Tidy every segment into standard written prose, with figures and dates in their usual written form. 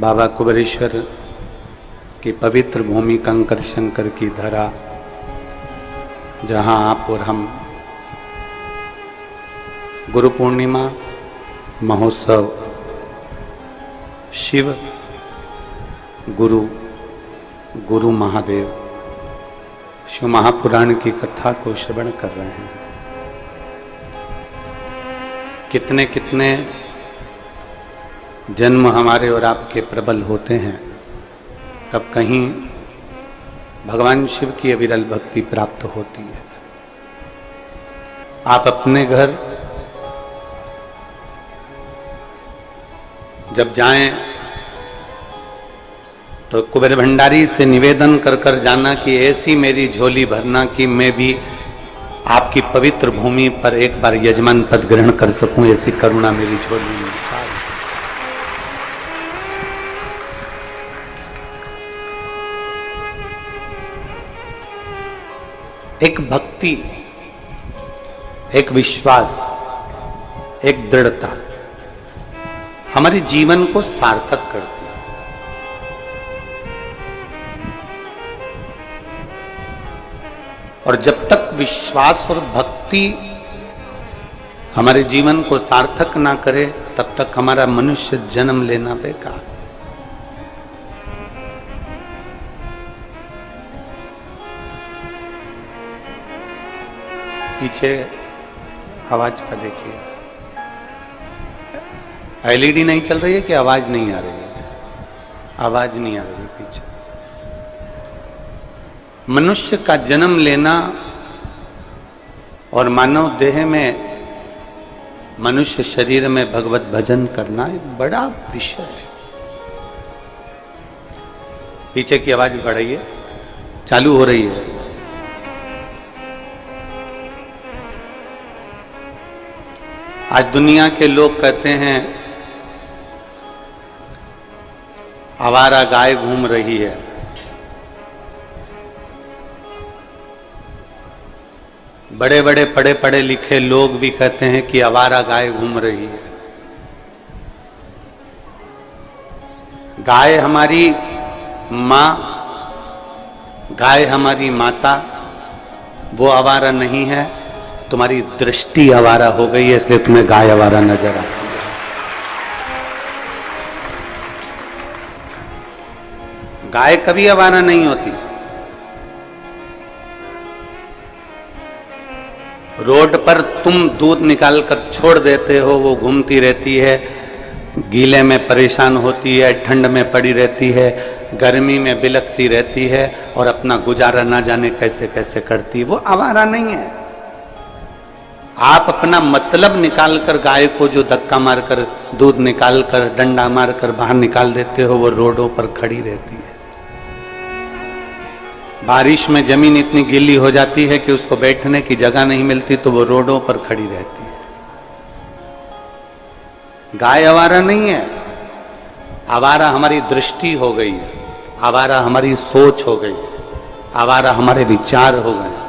बाबा कुबेरेश्वर की पवित्र भूमि कंकर शंकर की धरा, जहां आप और हम गुरु पूर्णिमा महोत्सव, शिव गुरु गुरु महादेव शिव महापुराण की कथा को श्रवण कर रहे हैं। कितने कितने जन्म हमारे और आपके प्रबल होते हैं, तब कहीं भगवान शिव की अविरल भक्ति प्राप्त होती है। आप अपने घर जब जाएं तो कुबेर भंडारी से निवेदन कर कर जाना कि ऐसी मेरी झोली भरना कि मैं भी आपकी पवित्र भूमि पर एक बार यजमान पद ग्रहण कर सकूं, ऐसी करुणा मेरी झोली में। एक भक्ति, एक विश्वास, एक दृढ़ता हमारे जीवन को सार्थक करती है। और जब तक विश्वास और भक्ति हमारे जीवन को सार्थक ना करे, तब तक हमारा मनुष्य जन्म लेना बेकार। पीछे आवाज का देखिए, एलईडी नहीं चल रही है कि आवाज नहीं आ रही है? आवाज नहीं आ रही है पीछे। मनुष्य का जन्म लेना और मानव देह में, मनुष्य शरीर में भगवत भजन करना एक बड़ा विषय है। पीछे की आवाज बढ़ाइए, चालू हो रही है। आज दुनिया के लोग कहते हैं आवारा गाय घूम रही है। बड़े बड़े पढ़े पढ़े लिखे लोग भी कहते हैं कि आवारा गाय घूम रही है। गाय हमारी मां, गाय हमारी माता, वो आवारा नहीं है। तुम्हारी दृष्टि आवारा हो गई है, इसलिए तुम्हें गाय आवारा नजर आती है। गाय कभी आवारा नहीं होती। रोड पर तुम दूध निकाल कर छोड़ देते हो, वो घूमती रहती है, गीले में परेशान होती है, ठंड में पड़ी रहती है, गर्मी में बिलखती रहती है और अपना गुजारा ना जाने कैसे कैसे करती है। वो आवारा नहीं है। आप अपना मतलब निकाल कर गाय को जो धक्का मारकर दूध निकाल कर डंडा मारकर बाहर निकाल देते हो, वो रोडों पर खड़ी रहती है। बारिश में जमीन इतनी गीली हो जाती है कि उसको बैठने की जगह नहीं मिलती, तो वो रोडों पर खड़ी रहती है। गाय आवारा नहीं है। आवारा हमारी दृष्टि हो गई है, आवारा हमारी सोच हो गई है, आवारा हमारे विचार हो गए।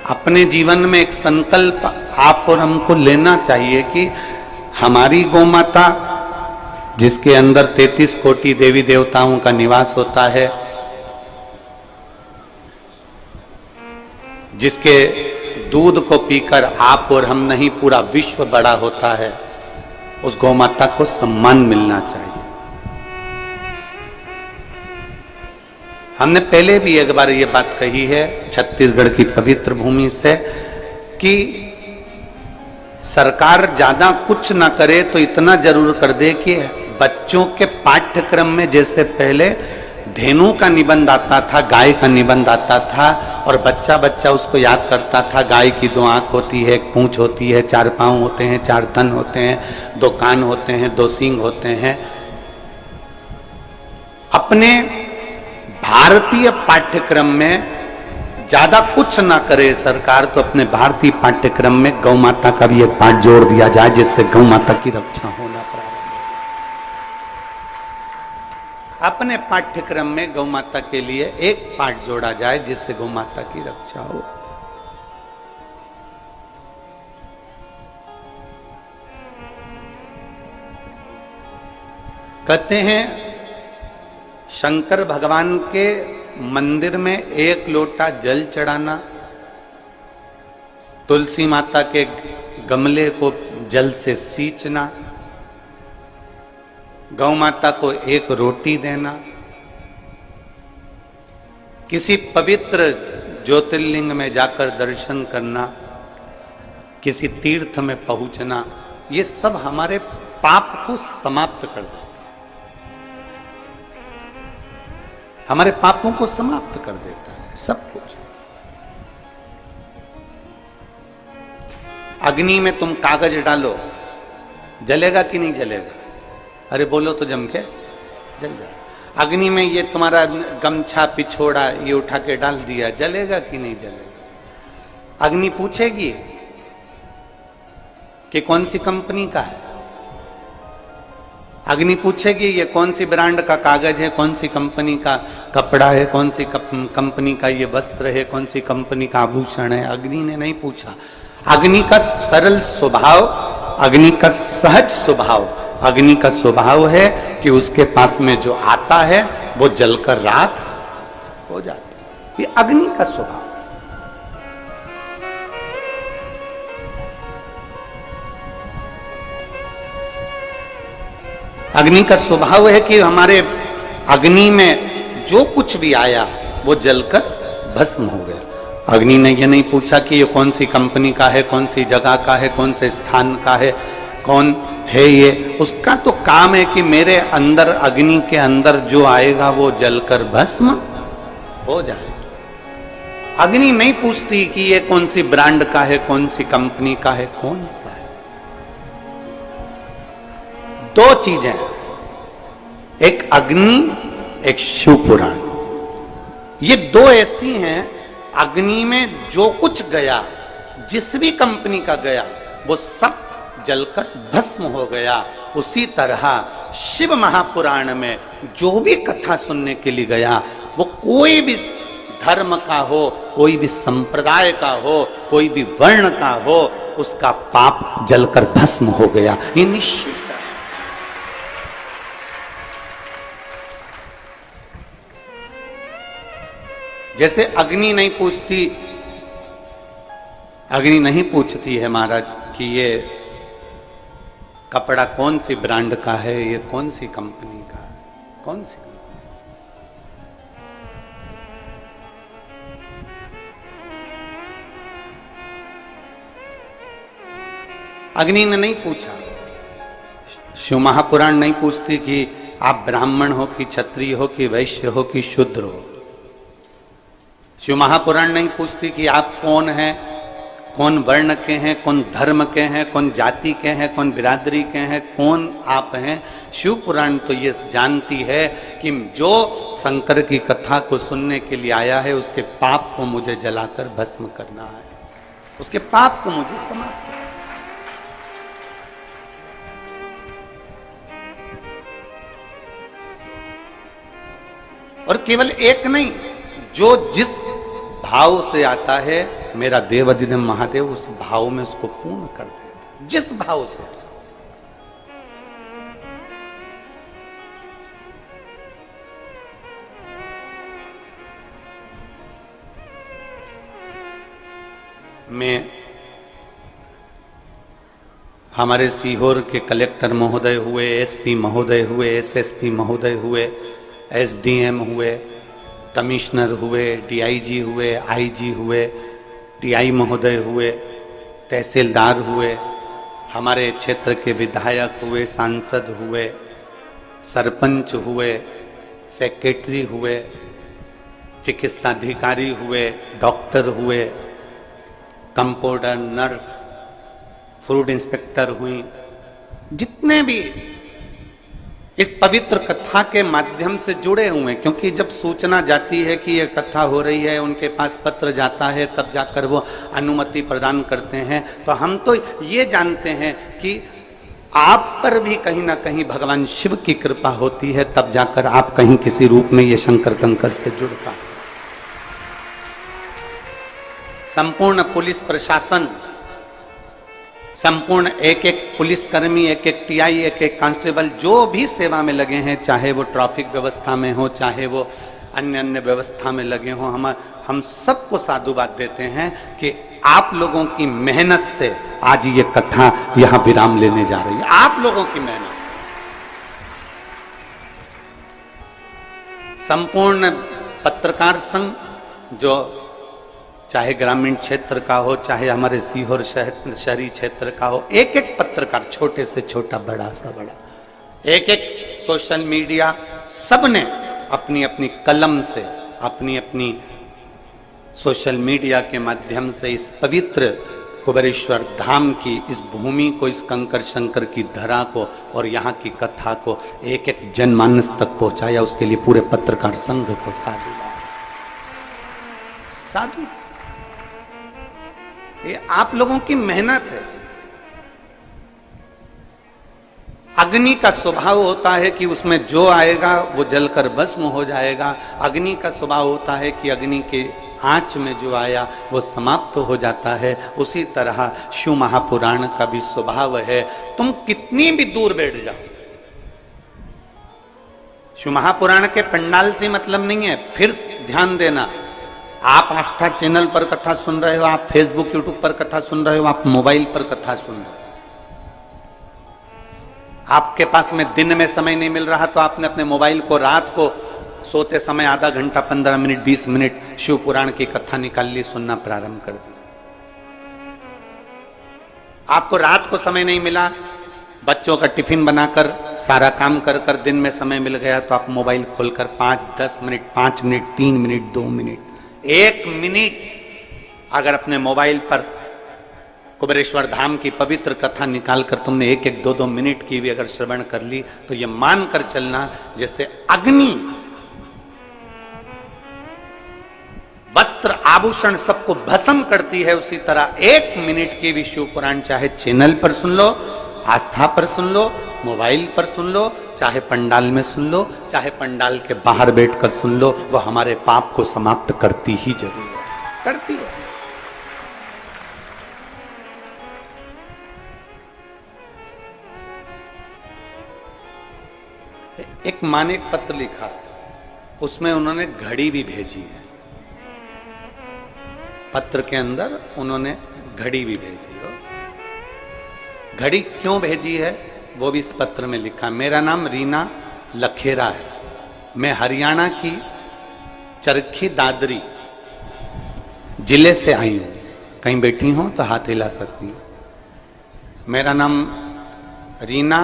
अपने जीवन में एक संकल्प आप और हमको लेना चाहिए कि हमारी गौमाता, जिसके अंदर 33 कोटि देवी देवताओं का निवास होता है, जिसके दूध को पीकर आप और हम नहीं पूरा विश्व बड़ा होता है, उस गौमाता को सम्मान मिलना चाहिए। हमने पहले भी एक बार ये बात कही है छत्तीसगढ़ की पवित्र भूमि से कि सरकार ज्यादा कुछ ना करे तो इतना जरूर कर दे कि बच्चों के पाठ्यक्रम में, जैसे पहले धेनु का निबंध आता था, गाय का निबंध आता था, और बच्चा बच्चा उसको याद करता था। गाय की 2 आंख होती है, 1 पूंछ होती है, 4 पांव होते हैं, 4 तन होते हैं, 2 कान होते हैं, 2 सींग होते हैं। अपने भारतीय पाठ्यक्रम में ज्यादा कुछ ना करे सरकार, तो अपने भारतीय पाठ्यक्रम में गौ माता का भी एक पाठ जोड़ दिया जाए, जिससे गौ माता की रक्षा होना प्रारंभ हो। अपने पाठ्यक्रम में गौ माता के लिए एक पाठ जोड़ा जाए, जिससे गौ माता की रक्षा हो। कहते हैं शंकर भगवान के मंदिर में एक लोटा जल चढ़ाना, तुलसी माता के गमले को जल से सींचना, गौ माता को एक रोटी देना, किसी पवित्र ज्योतिर्लिंग में जाकर दर्शन करना, किसी तीर्थ में पहुंचना, ये सब हमारे पाप को समाप्त कर देता है, हमारे पापों को समाप्त कर देता है सब कुछ। अग्नि में तुम कागज डालो, जलेगा कि नहीं जलेगा? अरे बोलो तो जम के जल जाए। अग्नि में ये तुम्हारा गमछा पिछोड़ा ये उठा के डाल दिया, जलेगा कि नहीं जलेगा? अग्नि पूछेगी कि कौन सी कंपनी का है, अग्नि पूछेगी ये कौन सी ब्रांड का कागज है, कौन सी कंपनी का कपड़ा है, कौन सी कंपनी का ये वस्त्र है, कौन सी कंपनी का आभूषण है। अग्नि ने नहीं पूछा। अग्नि का सरल स्वभाव, अग्नि का सहज स्वभाव, अग्नि का स्वभाव है कि उसके पास में जो आता है वो जलकर राख हो जाता है। ये अग्नि का स्वभाव। अग्नि का स्वभाव है कि हमारे अग्नि में जो कुछ भी आया वो जलकर भस्म हो गया। अग्नि ने ये नहीं पूछा कि ये कौन सी कंपनी का है, कौन सी जगह का है, कौन से स्थान का है, कौन है ये। उसका तो काम है कि मेरे अंदर, अग्नि के अंदर जो आएगा वो जलकर भस्म हो जाए। अग्नि नहीं पूछती कि ये कौन सी ब्रांड का है, कौन सी कंपनी का है, कौन सा है। दो चीजें, एक अग्नि, एक शिव पुराण। ये दो ऐसी हैं, अग्नि में जो कुछ गया, जिस भी कंपनी का गया, वो सब जलकर भस्म हो गया। उसी तरह शिव महापुराण में जो भी कथा सुनने के लिए गया, वो कोई भी धर्म का हो, कोई भी संप्रदाय का हो, कोई भी वर्ण का हो, उसका पाप जलकर भस्म हो गया। ये निश्चित है। जैसे अग्नि नहीं पूछती, अग्नि नहीं पूछती है महाराज कि ये कपड़ा कौन सी ब्रांड का है, ये कौन सी कंपनी का है, कौन सी। अग्नि ने नहीं पूछा। शिव महापुराण नहीं पूछती कि आप ब्राह्मण हो कि क्षत्रिय हो कि वैश्य हो कि शूद्र हो। शिव महापुराण नहीं पूछती कि आप कौन हैं, कौन वर्ण के हैं, कौन धर्म के हैं, कौन जाति के हैं, कौन बिरादरी के हैं, कौन आप हैं। शिव पुराण तो ये जानती है कि जो शंकर की कथा को सुनने के लिए आया है, उसके पाप को मुझे जलाकर भस्म करना है, उसके पाप को मुझे समाप्त करना। और केवल एक नहीं, जो जिस भाव से आता है, मेरा देव अधिदेव महादेव उस भाव में उसको पूर्ण कर देता, जिस भाव से। मैं हमारे सीहोर के कलेक्टर महोदय हुए, एसपी महोदय हुए, एसएसपी महोदय हुए, एसडीएम हुए, कमिश्नर हुए, डीआईजी हुए, आईजी हुए, टीआई महोदय हुए, तहसीलदार हुए, हमारे क्षेत्र के विधायक हुए, सांसद हुए, सरपंच हुए, सेक्रेटरी हुए, चिकित्सा अधिकारी हुए, डॉक्टर हुए, कंपाउंडर, नर्स, फूड इंस्पेक्टर हुई, जितने भी इस पवित्र कथा के माध्यम से जुड़े हुए, क्योंकि जब सूचना जाती है कि यह कथा हो रही है, उनके पास पत्र जाता है, तब जाकर वो अनुमति प्रदान करते हैं। तो हम तो ये जानते हैं कि आप पर भी कहीं ना कहीं भगवान शिव की कृपा होती है, तब जाकर आप कहीं किसी रूप में ये शंकर कंकर से जुड़ पाए। संपूर्ण पुलिस प्रशासन, संपूर्ण एक एक पुलिसकर्मी, एक एक टीआई, एक एक कांस्टेबल जो भी सेवा में लगे हैं, चाहे वो ट्रैफिक व्यवस्था में हो, चाहे वो अन्य अन्य व्यवस्था में लगे हो, हम सबको साधुवाद देते हैं कि आप लोगों की मेहनत से आज ये कथा यहां विराम लेने जा रही है। आप लोगों की मेहनत से संपूर्ण पत्रकार संघ, जो चाहे ग्रामीण क्षेत्र का हो, चाहे हमारे सीहोर शहरी क्षेत्र का हो, एक एक पत्रकार, छोटे से छोटा, बड़ा सा बड़ा, एक एक सोशल मीडिया, सबने अपनी अपनी कलम से, अपनी अपनी सोशल मीडिया के माध्यम से इस पवित्र कुबेरेश्वर धाम की इस भूमि को, इस कंकर शंकर की धरा को और यहाँ की कथा को एक एक जनमानस तक पहुंचाया। उसके लिए पूरे पत्रकार संघ को साधु साधु। ये आप लोगों की मेहनत है। अग्नि का स्वभाव होता है कि उसमें जो आएगा वो जलकर भस्म हो जाएगा। अग्नि का स्वभाव होता है कि अग्नि के आंच में जो आया वो समाप्त हो जाता है। उसी तरह शिव महापुराण का भी स्वभाव है। तुम कितनी भी दूर बैठ जाओ, शिव महापुराण के पंडाल से मतलब नहीं है। फिर ध्यान देना, आप आस्था चैनल पर कथा सुन रहे हो, आप फेसबुक यूट्यूब पर कथा सुन रहे हो, आप मोबाइल पर कथा सुन रहे हो, आपके पास में दिन में समय नहीं मिल रहा तो आपने अपने मोबाइल को रात को सोते समय आधा घंटा, 15 मिनट, 20 मिनट शिव पुराण की कथा निकाल ली, सुनना प्रारंभ कर दिया। आपको रात को समय नहीं मिला, बच्चों का टिफिन बनाकर सारा काम कर कर दिन में समय मिल गया तो आप मोबाइल खोलकर 5-10 minute, 5 minute, 3 minute, 2 minute, 1 minute अगर अपने मोबाइल पर कुबेरेश्वर धाम की पवित्र कथा निकालकर तुमने 1-1, 2-2 मिनट की भी अगर श्रवण कर ली तो ये मानकर चलना जैसे अग्नि वस्त्र आभूषण सबको भस्म करती है, उसी तरह 1 मिनट की भी शिव पुराण चाहे चैनल पर सुन लो, आस्था पर सुन लो, मोबाइल पर सुन लो, चाहे पंडाल में सुन लो, चाहे पंडाल के बाहर बैठकर सुन लो, वो हमारे पाप को समाप्त करती ही जरूर है, करती है। एक माँ ने एक पत्र लिखा, उसमें उन्होंने घड़ी भी भेजी है। पत्र के अंदर उन्होंने घड़ी भी भेजी है। घड़ी क्यों भेजी है वो भी इस पत्र में लिखा। मेरा नाम रीना लखेरा है, मैं हरियाणा की चरखी दादरी जिले से आई हूं। कहीं बैठी हूं तो हाथ हिला सकती हूं। मेरा नाम रीना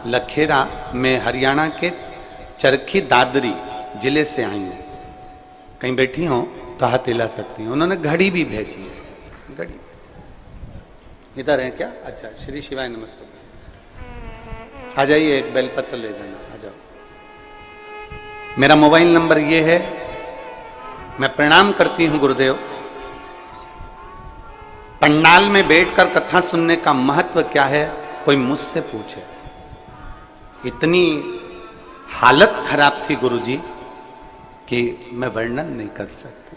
लखेरा, मैं हरियाणा के चरखी दादरी जिले से आई हूं। कहीं बैठी हो तो हाथ हिला सकती हूं। उन्होंने घड़ी भी भेजी है। घड़ी इधर है क्या? अच्छा, श्री शिवाय नमस्ते। आ जाइए, एक बेलपत्र ले जाना, आ जाओ। मेरा मोबाइल नंबर ये है। मैं प्रणाम करती हूं गुरुदेव। पंडाल में बैठकर कथा सुनने का महत्व क्या है कोई मुझसे पूछे। इतनी हालत खराब थी गुरुजी कि मैं वर्णन नहीं कर सकती।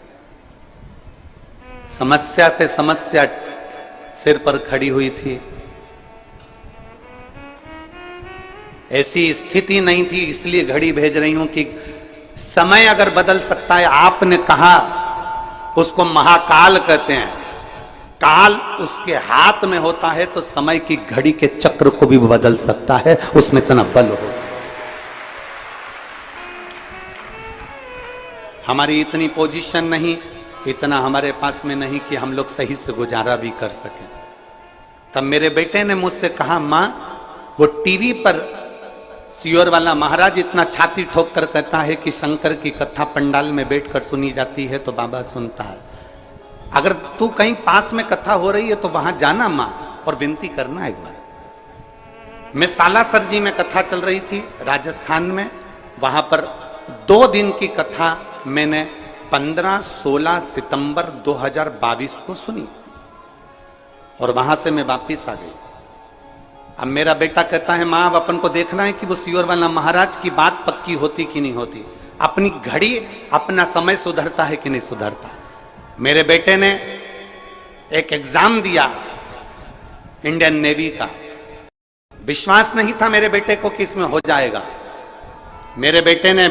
समस्या पे समस्या सिर पर खड़ी हुई थी। ऐसी स्थिति नहीं थी, इसलिए घड़ी भेज रही हूं कि समय अगर बदल सकता है। आपने कहा उसको महाकाल कहते हैं, काल उसके हाथ में होता है तो समय की घड़ी के चक्र को भी बदल सकता है, उसमें इतना बल हो। हमारी इतनी पोजीशन नहीं, इतना हमारे पास में नहीं कि हम लोग सही से गुजारा भी कर सकें। तब मेरे बेटे ने मुझसे कहा, मां वो टीवी पर सियोर वाला महाराज इतना छाती ठोक कर कहता है कि शंकर की कथा पंडाल में बैठकर सुनी जाती है तो बाबा सुनता है। अगर तू कहीं पास में कथा हो रही है तो वहां जाना मां और विनती करना एक बार। मैं सालासर जी में कथा चल रही थी राजस्थान में, वहां पर 2 दिन की कथा मैंने 15-16 सितंबर 2022 को सुनी और वहां से मैं वापिस आ गई। अब मेरा बेटा कहता है, मां अब अपन को देखना है कि वो सियोर वाला महाराज की बात पक्की होती कि नहीं होती, अपनी घड़ी अपना समय सुधरता है कि नहीं सुधरता। मेरे बेटे ने एक एग्जाम दिया, इंडियन नेवी का। विश्वास नहीं था मेरे बेटे को कि इसमें हो जाएगा। मेरे बेटे ने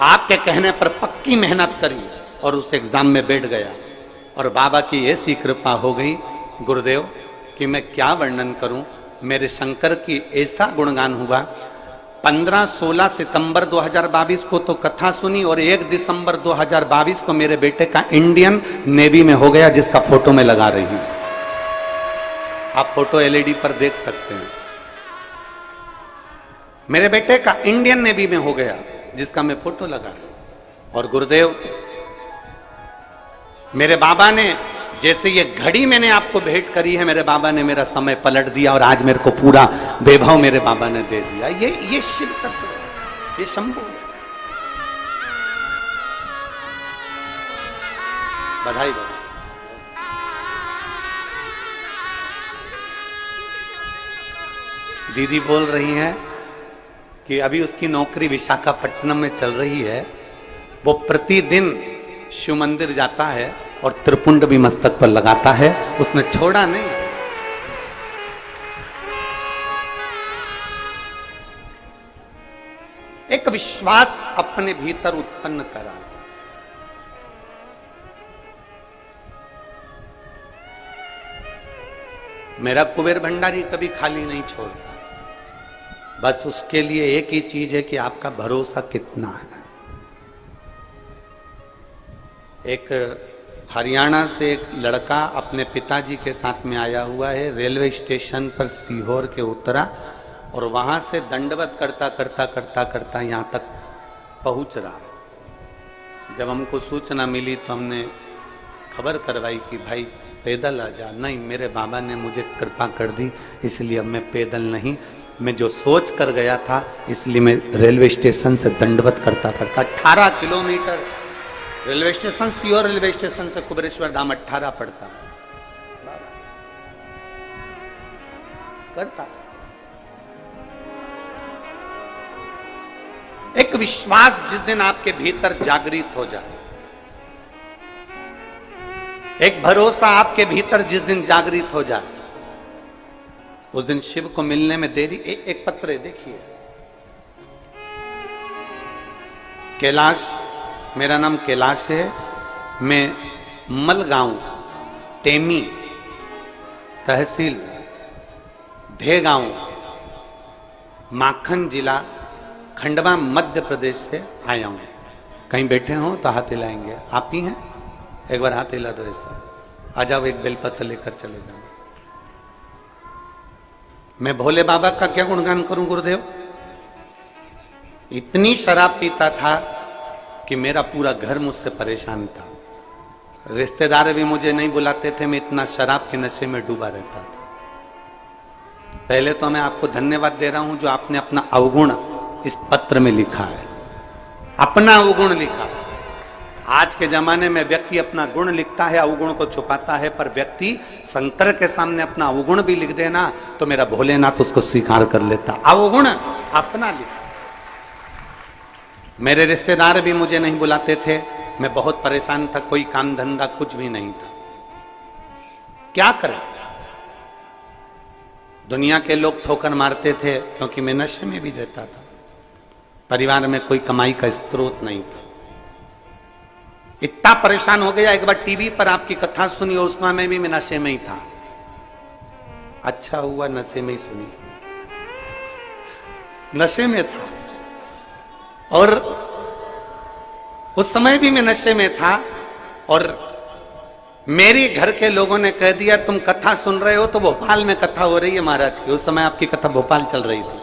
आपके कहने पर पक्की मेहनत करी और उस एग्जाम में बैठ गया। और बाबा की ऐसी कृपा हो गई गुरुदेव कि मैं क्या वर्णन करूं। मेरे शंकर की ऐसा गुणगान हुआ। 15-16 सितंबर 2022 को तो कथा सुनी और 1 दिसंबर 2022 को मेरे बेटे का इंडियन नेवी में हो गया, जिसका फोटो मैं लगा रही हूं। आप फोटो एलईडी पर देख सकते हैं। मेरे बेटे का इंडियन नेवी में हो गया, जिसका मैं फोटो लगा रहा हूं। और गुरुदेव मेरे बाबा ने, जैसे ये घड़ी मैंने आपको भेंट करी है, मेरे बाबा ने मेरा समय पलट दिया और आज मेरे को पूरा वैभव मेरे बाबा ने दे दिया। ये शिव तत्व, ये शंभु। बधाई बधाई। दीदी बोल रही हैं कि अभी उसकी नौकरी विशाखापट्टनम में चल रही है। वो प्रतिदिन शिव मंदिर जाता है और त्रिपुंड भी मस्तक पर लगाता है, उसने छोड़ा नहीं। एक विश्वास अपने भीतर उत्पन्न करा। मेरा कुबेर भंडारी कभी खाली नहीं छोड़ता। बस उसके लिए एक ही चीज है कि आपका भरोसा कितना है। एक हरियाणा से एक लड़का अपने पिताजी के साथ में आया हुआ है। रेलवे स्टेशन पर सीहोर के उतरा और वहां से दंडवत करता करता करता करता यहां तक पहुंच रहा। जब हमको सूचना मिली तो हमने खबर करवाई कि भाई पैदल आ जा। नहीं, मेरे बाबा ने मुझे कृपा कर दी, इसलिए अब मैं पैदल नहीं, मैं जो सोच कर गया था इसलिए मैं रेलवे स्टेशन से दंडवत करता करता 18 kilometre railway station, Sehore railway station से कुबेरेश्वर धाम 18 पड़ता करता। एक विश्वास जिस दिन आपके भीतर जागृत हो जाए, एक भरोसा आपके भीतर जिस दिन जागृत हो जाए, उस दिन शिव को मिलने में देरी। एक पत्र है, देखिए। कैलाश, मेरा नाम कैलाश है। मैं मलगांव, टेमी तहसील, धेगांव, माखन जिला, खंडवा, मध्य प्रदेश से आया हूं। कहीं बैठे हो तो हाथ हिलाएंगे। आप ही हैं? एक बार हाथ हिला दो ऐसा। आ जाओ, एक बेलपत्र लेकर चले जाओ। मैं भोले बाबा का क्या गुणगान करूं गुरुदेव। इतनी शराब पीता था कि मेरा पूरा घर मुझसे परेशान था। रिश्तेदार भी मुझे नहीं बुलाते थे, मैं इतना शराब के नशे में डूबा रहता था। पहले तो मैं आपको धन्यवाद दे रहा हूं जो आपने अपना अवगुण इस पत्र में लिखा है, अपना अवगुण लिखा। आज के जमाने में व्यक्ति अपना गुण लिखता है, अवगुण को छुपाता है, पर व्यक्ति शंकर के सामने अपना अवगुण भी लिख देना तो मेरा भोलेनाथ उसको स्वीकार कर लेता। अवगुण अपना लिखा। मेरे रिश्तेदार भी मुझे नहीं बुलाते थे, मैं बहुत परेशान था, कोई काम धंधा कुछ भी नहीं था। क्या करें? दुनिया के लोग ठोकर मारते थे क्योंकि मैं नशे में भी रहता था। परिवार में कोई कमाई का स्रोत नहीं था। इतना परेशान हो गया, एक बार टीवी पर आपकी कथा सुनी और उसमें मैं भी नशे में ही था। अच्छा हुआ नशे में ही सुनी, नशे में था। और उस समय भी मैं नशे में था और मेरे घर के लोगों ने कह दिया तुम कथा सुन रहे हो तो भोपाल में कथा हो रही है महाराज की। उस समय आपकी कथा भोपाल चल रही थी,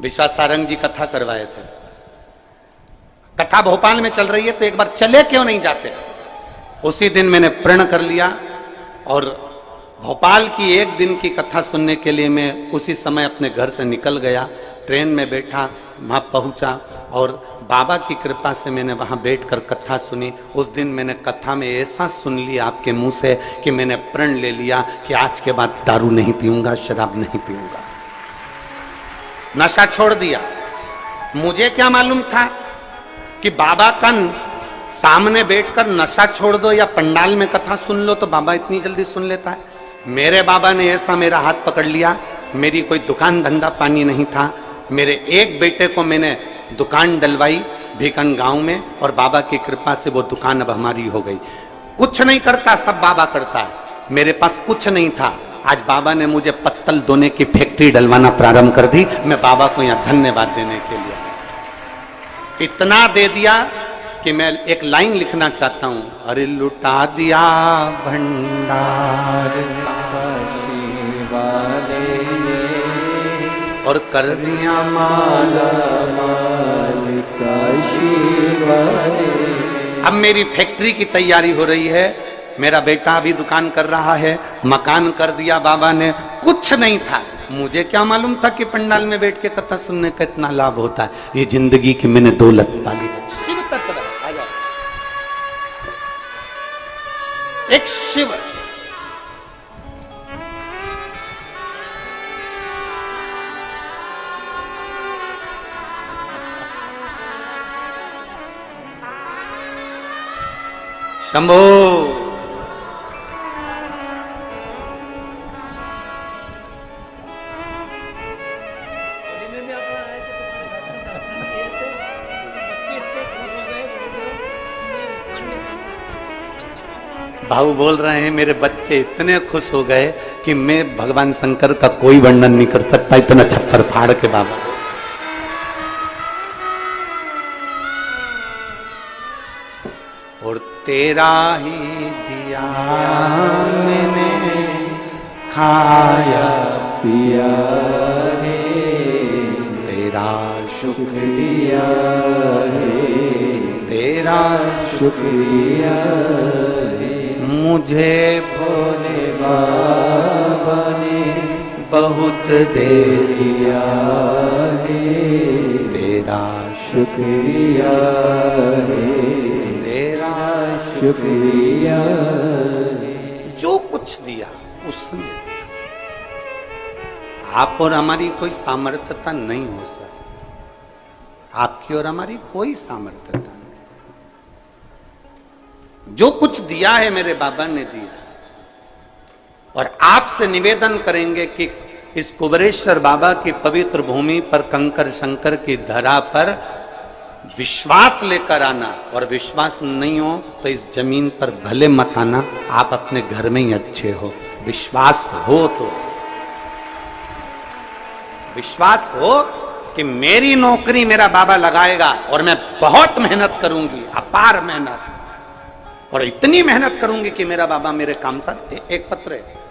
विश्वास सारंग जी कथा करवाए थे। कथा भोपाल में चल रही है तो एक बार चले क्यों नहीं जाते। उसी दिन मैंने प्रण कर लिया और भोपाल की एक दिन की कथा सुनने के लिए मैं उसी समय अपने घर से निकल गया। ट्रेन में बैठा, वहां पहुंचा और बाबा की कृपा से मैंने वहां बैठकर कथा सुनी। उस दिन मैंने कथा में ऐसा सुन लिया आपके मुंह से कि मैंने प्रण ले लिया कि आज के बाद दारू नहीं पीऊंगा, शराब नहीं पीऊंगा, नशा छोड़ दिया। मुझे क्या मालूम था कि बाबा का सामने बैठकर नशा छोड़ दो या पंडाल में कथा सुन लो तो बाबा इतनी जल्दी सुन लेता है। मेरे बाबा ने ऐसा मेरा हाथ पकड़ लिया, मेरी कोई दुकान धंधा पानी नहीं था, मेरे एक बेटे को मैंने दुकान डलवाई भीकन गांव में, और बाबा की कृपा से वो दुकान अब हमारी हो गई। कुछ नहीं करता, सब बाबा करता है। मेरे पास कुछ नहीं था, आज बाबा ने मुझे पत्तल धोने की फैक्ट्री डलवाना प्रारंभ कर दी। मैं बाबा को यहां धन्यवाद देने के लिए इतना दे दिया कि मैं एक लाइन लिखना चाहता हूं, अरे लुटा दिया भंडार और कर दिया माला माल काशी वाले। अब मेरी फैक्ट्री की तैयारी हो रही है, मेरा बेटा भी दुकान कर रहा है, मकान कर दिया बाबा ने। कुछ नहीं था, मुझे क्या मालूम था कि पंडाल में बैठ के कथा सुनने का इतना लाभ होता है। ये जिंदगी की मैंने दौलत पाली। शिव तत्व आ जाओ, एक शिव शंभो। भाऊ बोल रहे हैं मेरे बच्चे इतने खुश हो गए कि मैं भगवान शंकर का कोई वर्णन नहीं कर सकता, इतना छप्पर फाड़ के बाबा। और तेरा ही दिया मैंने खाया पिया है, तेरा शुक्रिया है, तेरा शुक्रिया है। मुझे भोले बाबा ने बहुत दे दिया है, तेरा शुक्रिया है, तेरा शुक्रिया है। जो कुछ दिया उसने दिया। आप और हमारी कोई सामर्थ्यता नहीं हो सकती, आपकी और हमारी कोई सामर्थ्यता नहीं। जो कुछ दिया है मेरे बाबा ने दिया। और आपसे निवेदन करेंगे कि इस कुबेरेश्वर बाबा की पवित्र भूमि पर कंकर शंकर की धरा पर विश्वास लेकर आना, और विश्वास नहीं हो तो इस जमीन पर भले मत आना, आप अपने घर में ही अच्छे हो। विश्वास हो तो, विश्वास हो कि मेरी नौकरी मेरा बाबा लगाएगा और मैं बहुत मेहनत करूंगी, अपार मेहनत, और इतनी मेहनत करूंगी कि मेरा बाबा मेरे काम साथ। एक पत्र है,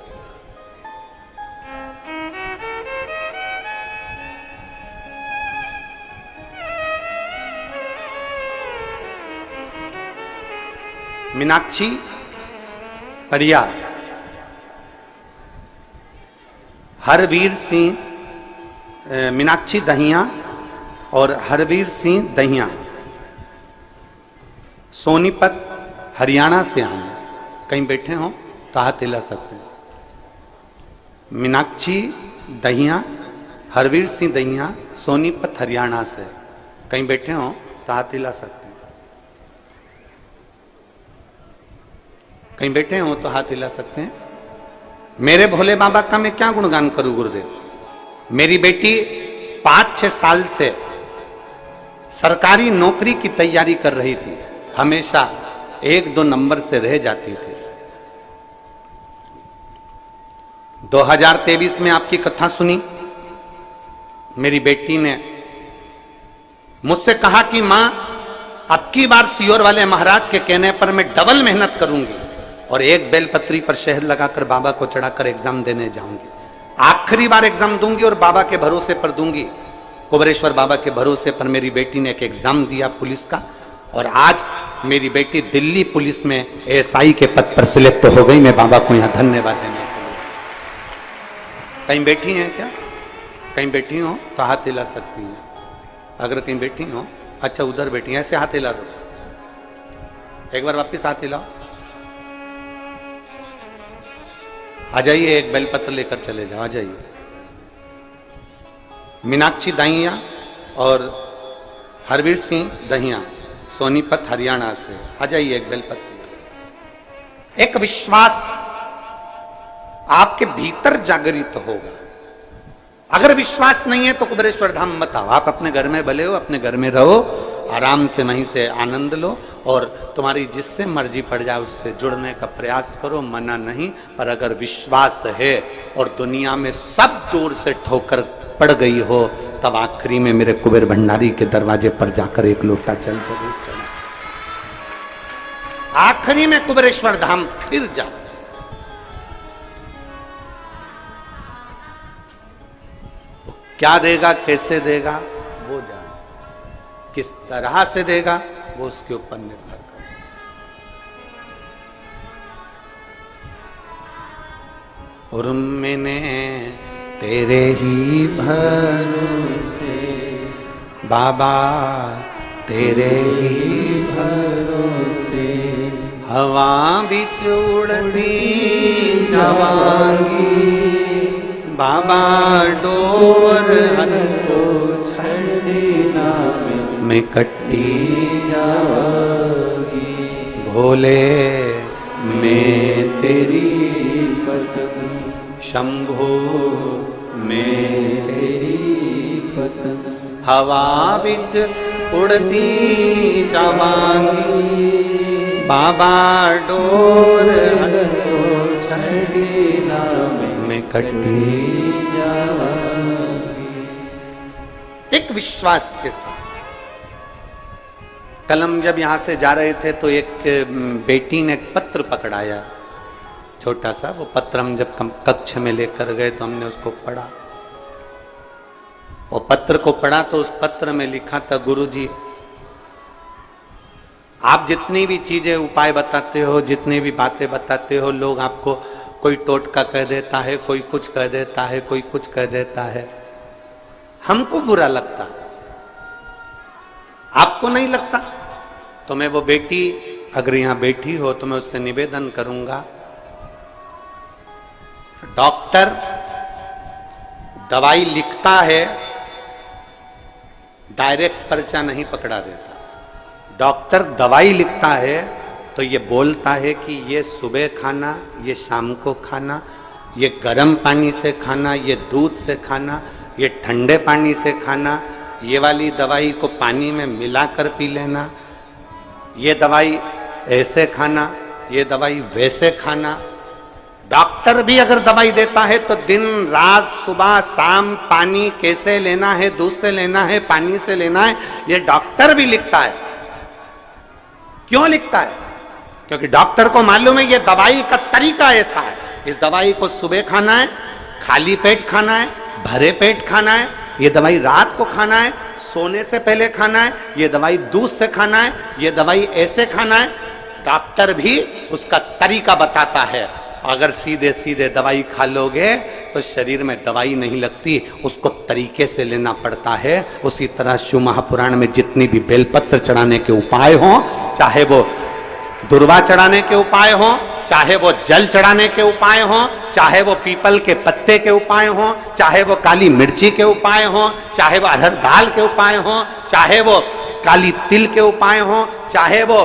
मीनाक्षी परिया, हरवीर सिंह, मीनाक्षी दहिया और हरवीर सिंह दहिया सोनीपत हरियाणा से आए हैं। कहीं बैठे हो तो हाथ हिला सकते हैं। मीनाक्षी दहिया, हरवीर सिंह दहिया सोनीपत हरियाणा से, कहीं बैठे हो तो हाथ हिला सकते हैं। कहीं बैठे हो तो हाथ हिला सकते हैं। मेरे भोले बाबा का मैं क्या गुणगान करूं गुरुदेव। मेरी बेटी 5-6 साल से सरकारी नौकरी की तैयारी कर रही थी, हमेशा 1-2 नंबर से रह जाती थी। 2023 में आपकी कथा सुनी, मेरी बेटी ने मुझसे कहा कि मां, अब की बार सियोर वाले महाराज के कहने पर मैं डबल मेहनत करूंगी और एक बेलपत्री पर शहद लगाकर बाबा को चढ़ाकर एग्जाम देने जाऊंगी। आखिरी बार एग्जाम दूंगी और बाबा के भरोसे पर दूंगी। कुबेरेश्वर बाबा के भरोसे पर मेरी बेटी ने एक एग्जाम दिया पुलिस का, और आज मेरी बेटी दिल्ली पुलिस में एएसआई के पद पर सिलेक्ट हो गई। मैं बाबा को यहां धन्यवाद देने के लिए। कहीं बैठी हैं क्या? कहीं बैठी हो तो हाथ हिला सकती हैं। अगर कहीं बैठी हो, अच्छा उधर बैठी हैं, ऐसे हाथ हिला दो। एक बार वापिस हाथ हिलाओ। आ जाइए, एक बेलपत्र लेकर चले जाओ, आ जाइए। मीनाक्षी दहिया और हरवीर सिंह दहिया सोनीपत हरियाणा से, आ जाइए। एक बेलपत्र, एक विश्वास, आपके भीतर जागृत होगा। अगर विश्वास नहीं है तो कुबेरेश्वर धाम मत आओ। आप अपने घर में भले हो, अपने घर में रहो, आराम से वहीं से आनंद लो, और तुम्हारी जिससे मर्जी पड़ जाए उससे जुड़ने का प्रयास करो, मना नहीं। पर अगर विश्वास है और दुनिया में सब दूर से ठोकर पड़ गई हो, तब आखिरी में मेरे कुबेर भंडारी के दरवाजे पर जाकर एक लोटा जल जरूर चढ़ा। आखिरी में कुबेरेश्वर धाम फिर जाओ। क्या देगा, कैसे देगा वो जाने, किस तरह से देगा वो उसके ऊपर निर्भर करता। और मैंने तेरे ही भरोसे बाबा, तेरे ही भरोसे हवा बिच उड़ती जावांगी बाबा, डोर हनको छड़ना मैं कट्टी जावांगी। भोले मैं तेरी पतंग, शंभो मैं तेरी पतंग, हवा बिच उड़ती जावांगी बाबा, डोर हनको छड़ना मैं कट्टी जावांगी। एक विश्वास के साथ कलम जब यहां से जा रहे थे तो एक बेटी ने एक पत्र पकड़ाया, छोटा सा। वो पत्र हम जब कक्ष में लेकर गए तो हमने उसको पढ़ा। वो पत्र को पढ़ा तो उस पत्र में लिखा था, गुरुजी आप जितनी भी चीजें उपाय बताते हो, जितनी भी बातें बताते हो, लोग आपको कोई टोटका कह देता है, कोई कुछ कह देता है, कोई कुछ कह देता है, हमको बुरा लगता, आपको नहीं लगता? तो मैं वो बेटी अगर यहां बैठी हो तो मैं उससे निवेदन करूंगा, डॉक्टर दवाई लिखता है, डायरेक्ट पर्चा नहीं पकड़ा देता। डॉक्टर दवाई लिखता है तो ये बोलता है कि ये सुबह खाना, ये शाम को खाना, ये गर्म पानी से खाना, ये दूध से खाना, ये ठंडे पानी से खाना, ये वाली दवाई को पानी में मिलाकर पी लेना, ये दवाई ऐसे खाना, ये दवाई वैसे खाना। डॉक्टर भी अगर दवाई देता है तो दिन रात सुबह शाम पानी कैसे लेना है, दूध से लेना है, पानी से लेना है, ये डॉक्टर भी लिखता है। क्यों लिखता है? क्योंकि डॉक्टर को मालूम है ये दवाई का तरीका ऐसा है, इस दवाई को सुबह खाना है, खाली पेट खाना है, भरे पेट खाना है, ये दवाई रात को खाना है, सोने से पहले खाना है, ये दवाई दूध से खाना है, ये दवाई ऐसे खाना है। डॉक्टर भी उसका तरीका बताता है। अगर सीधे सीधे दवाई खा लोगे तो शरीर में दवाई नहीं लगती, उसको तरीके से लेना पड़ता है। उसी तरह शिव महापुराण में जितनी भी बेलपत्र चढ़ाने के उपाय हों, चाहे वो दुर्वा चढ़ाने के उपाय हों, चाहे वो जल चढ़ाने के उपाय हों, चाहे वो पीपल के पत्ते के उपाय हों, चाहे वो काली मिर्ची के उपाय हों, चाहे वो अरहर दाल के उपाय हों, चाहे वो काली तिल के उपाय हों, चाहे वो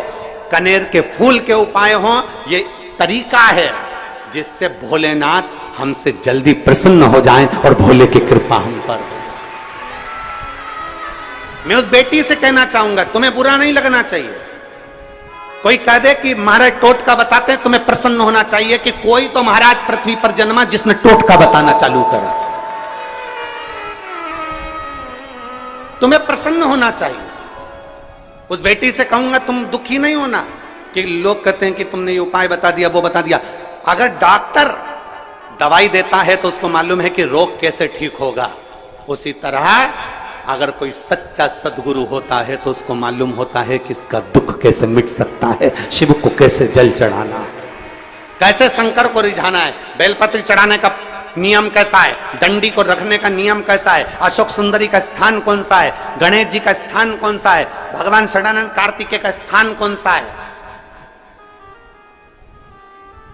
कनेर के फूल के उपाय हों, ये तरीका है जिससे भोलेनाथ हमसे जल्दी प्रसन्न हो जाएं और भोले की कृपा हम पर। मैं उस बेटी से कहना चाहूंगा, तुम्हें बुरा नहीं लगना चाहिए। कोई कह दे कि महाराज टोटका बताते हैं, तुम्हें प्रसन्न होना चाहिए कि कोई तो महाराज पृथ्वी पर जन्मा जिसने टोटका बताना चालू करा। तुम्हें प्रसन्न होना चाहिए। उस बेटी से कहूंगा तुम दुखी नहीं होना कि लोग कहते हैं कि तुमने ये उपाय बता दिया, वो बता दिया। अगर डॉक्टर दवाई देता है तो उसको मालूम है कि रोग कैसे ठीक होगा। उसी तरह अगर कोई सच्चा सदगुरु होता है तो उसको मालूम होता है कि इसका दुख कैसे मिट सकता है, शिव को कैसे जल चढ़ाना है, कैसे शंकर को रिझाना है, बेलपत्र चढ़ाने का नियम कैसा है, डंडी को रखने का नियम कैसा है, अशोक सुंदरी का स्थान कौन सा है, गणेश जी का स्थान कौन सा है, भगवान षडानंद कार्तिकेय का स्थान कौन सा है,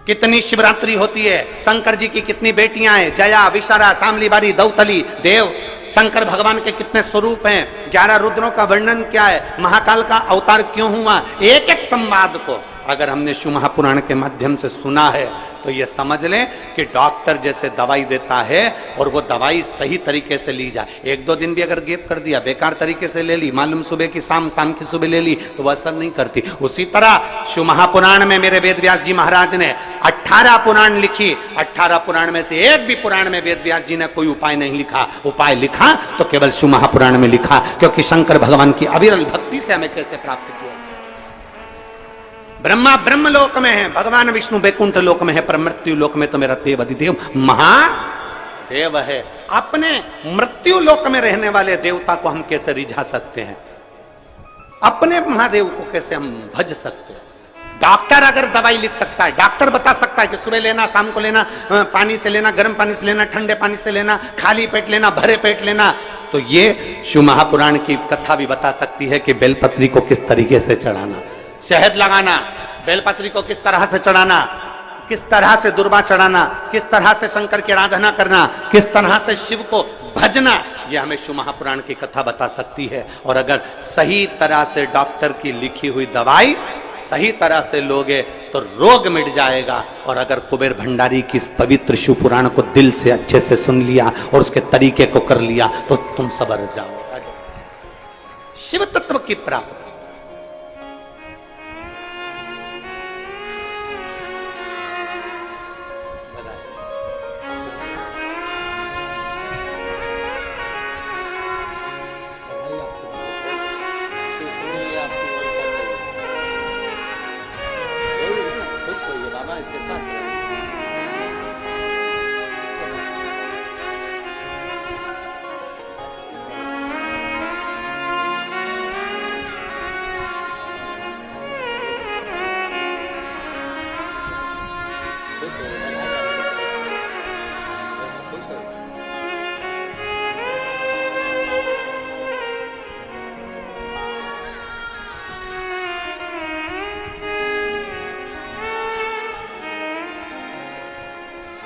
कितनी शिवरात्रि होती है, शंकर जी की कितनी बेटियां हैं, जया, विशारा, शामली बारी, दौतली, देव, शंकर भगवान के कितने स्वरूप हैं, 11 रुद्रों का वर्णन क्या है, महाकाल का अवतार क्यों हुआ, एक एक संवाद को अगर हमने शिव महापुराण के माध्यम से सुना है तो ये समझ लें कि डॉक्टर जैसे दवाई देता है और वो दवाई सही तरीके से ली जाए। एक दो दिन भी अगर गैप कर दिया, बेकार तरीके से ले ली, मालूम सुबह की शाम, शाम की सुबह ले ली, तो वह असर नहीं करती। उसी तरह शिव महापुराण में मेरे वेद व्यास जी महाराज ने 18 पुराण लिखी, 18 पुराण में से एक भी पुराण में वेद व्यास जी ने कोई उपाय नहीं लिखा। उपाय लिखा तो केवल शिव महापुराण में लिखा, क्योंकि शंकर भगवान की अविरल भक्ति से हमें कैसे प्राप्त किया। ब्रह्मा ब्रह्म लोक में है, भगवान विष्णु बैकुंठ लोक में है, पर मृत्यु लोक में तो मेरा देव अधिदेव महादेव है। अपने मृत्यु लोक में रहने वाले देवता को हम कैसे रिझा सकते हैं? अपने महादेव को कैसे हम भज सकते हैं? डॉक्टर अगर दवाई लिख सकता है, डॉक्टर बता सकता है कि सुबह लेना, शाम को लेना, पानी से लेना, गर्म पानी से लेना, ठंडे पानी से लेना, खाली पेट लेना, भरे पेट लेना, तो ये शिव महापुराण की कथा भी बता सकती है कि बेलपत्री को किस तरीके से चढ़ाना, शहद लगाना, बेलपत्री को किस तरह से चढ़ाना, किस तरह से दुर्वा चढ़ाना, किस तरह से शंकर की आराधना करना, किस तरह से शिव को भजना, यह हमें शिव महापुराण की कथा बता सकती है। और अगर सही तरह से डॉक्टर की लिखी हुई दवाई सही तरह से लोगे तो रोग मिट जाएगा। और अगर कुबेर भंडारी की इस पवित्र शिव पुराण को दिल से अच्छे से सुन लिया और उसके तरीके को कर लिया तो तुम सबर जाओ। शिव तत्व की प्राप्ति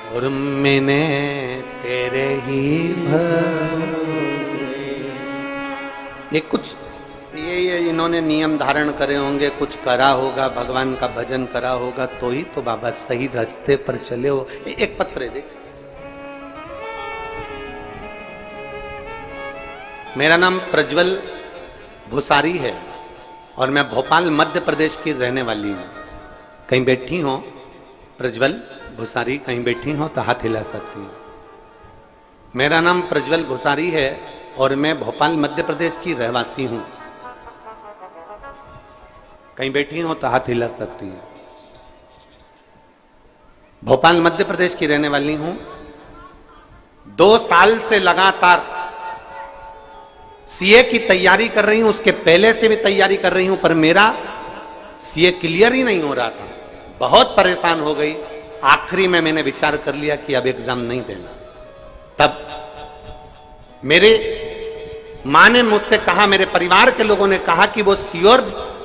और मैंने तेरे ही भरोसे। ये कुछ ये इन्होंने नियम धारण करे होंगे, कुछ करा होगा, भगवान का भजन करा होगा, तो ही तो बाबा सही रास्ते पर चले हो। एक पत्र है, देख। मेरा नाम प्रज्वल भुसारी है और मैं भोपाल मध्य प्रदेश की रहने वाली हूं। कहीं बैठी हो प्रज्वल भुसारी, कहीं बैठी हो तो हाथ हिला सकती हूं। मेरा नाम प्रज्वल भुसारी है और मैं भोपाल मध्य प्रदेश की रहवासी हूं। कहीं बैठी हो तो हाथ हिला सकती हूं। भोपाल मध्य प्रदेश की रहने वाली हूं। 2 साल से लगातार सीए की तैयारी कर रही हूं, उसके पहले से भी तैयारी कर रही हूं, पर मेरा सीए क्लियर ही नहीं हो रहा था। बहुत परेशान हो गई। आखिरी में मैंने विचार कर लिया कि अब एग्जाम नहीं देना। तब मेरे मां ने मुझसे कहा, मेरे परिवार के लोगों ने कहा कि वो सियोर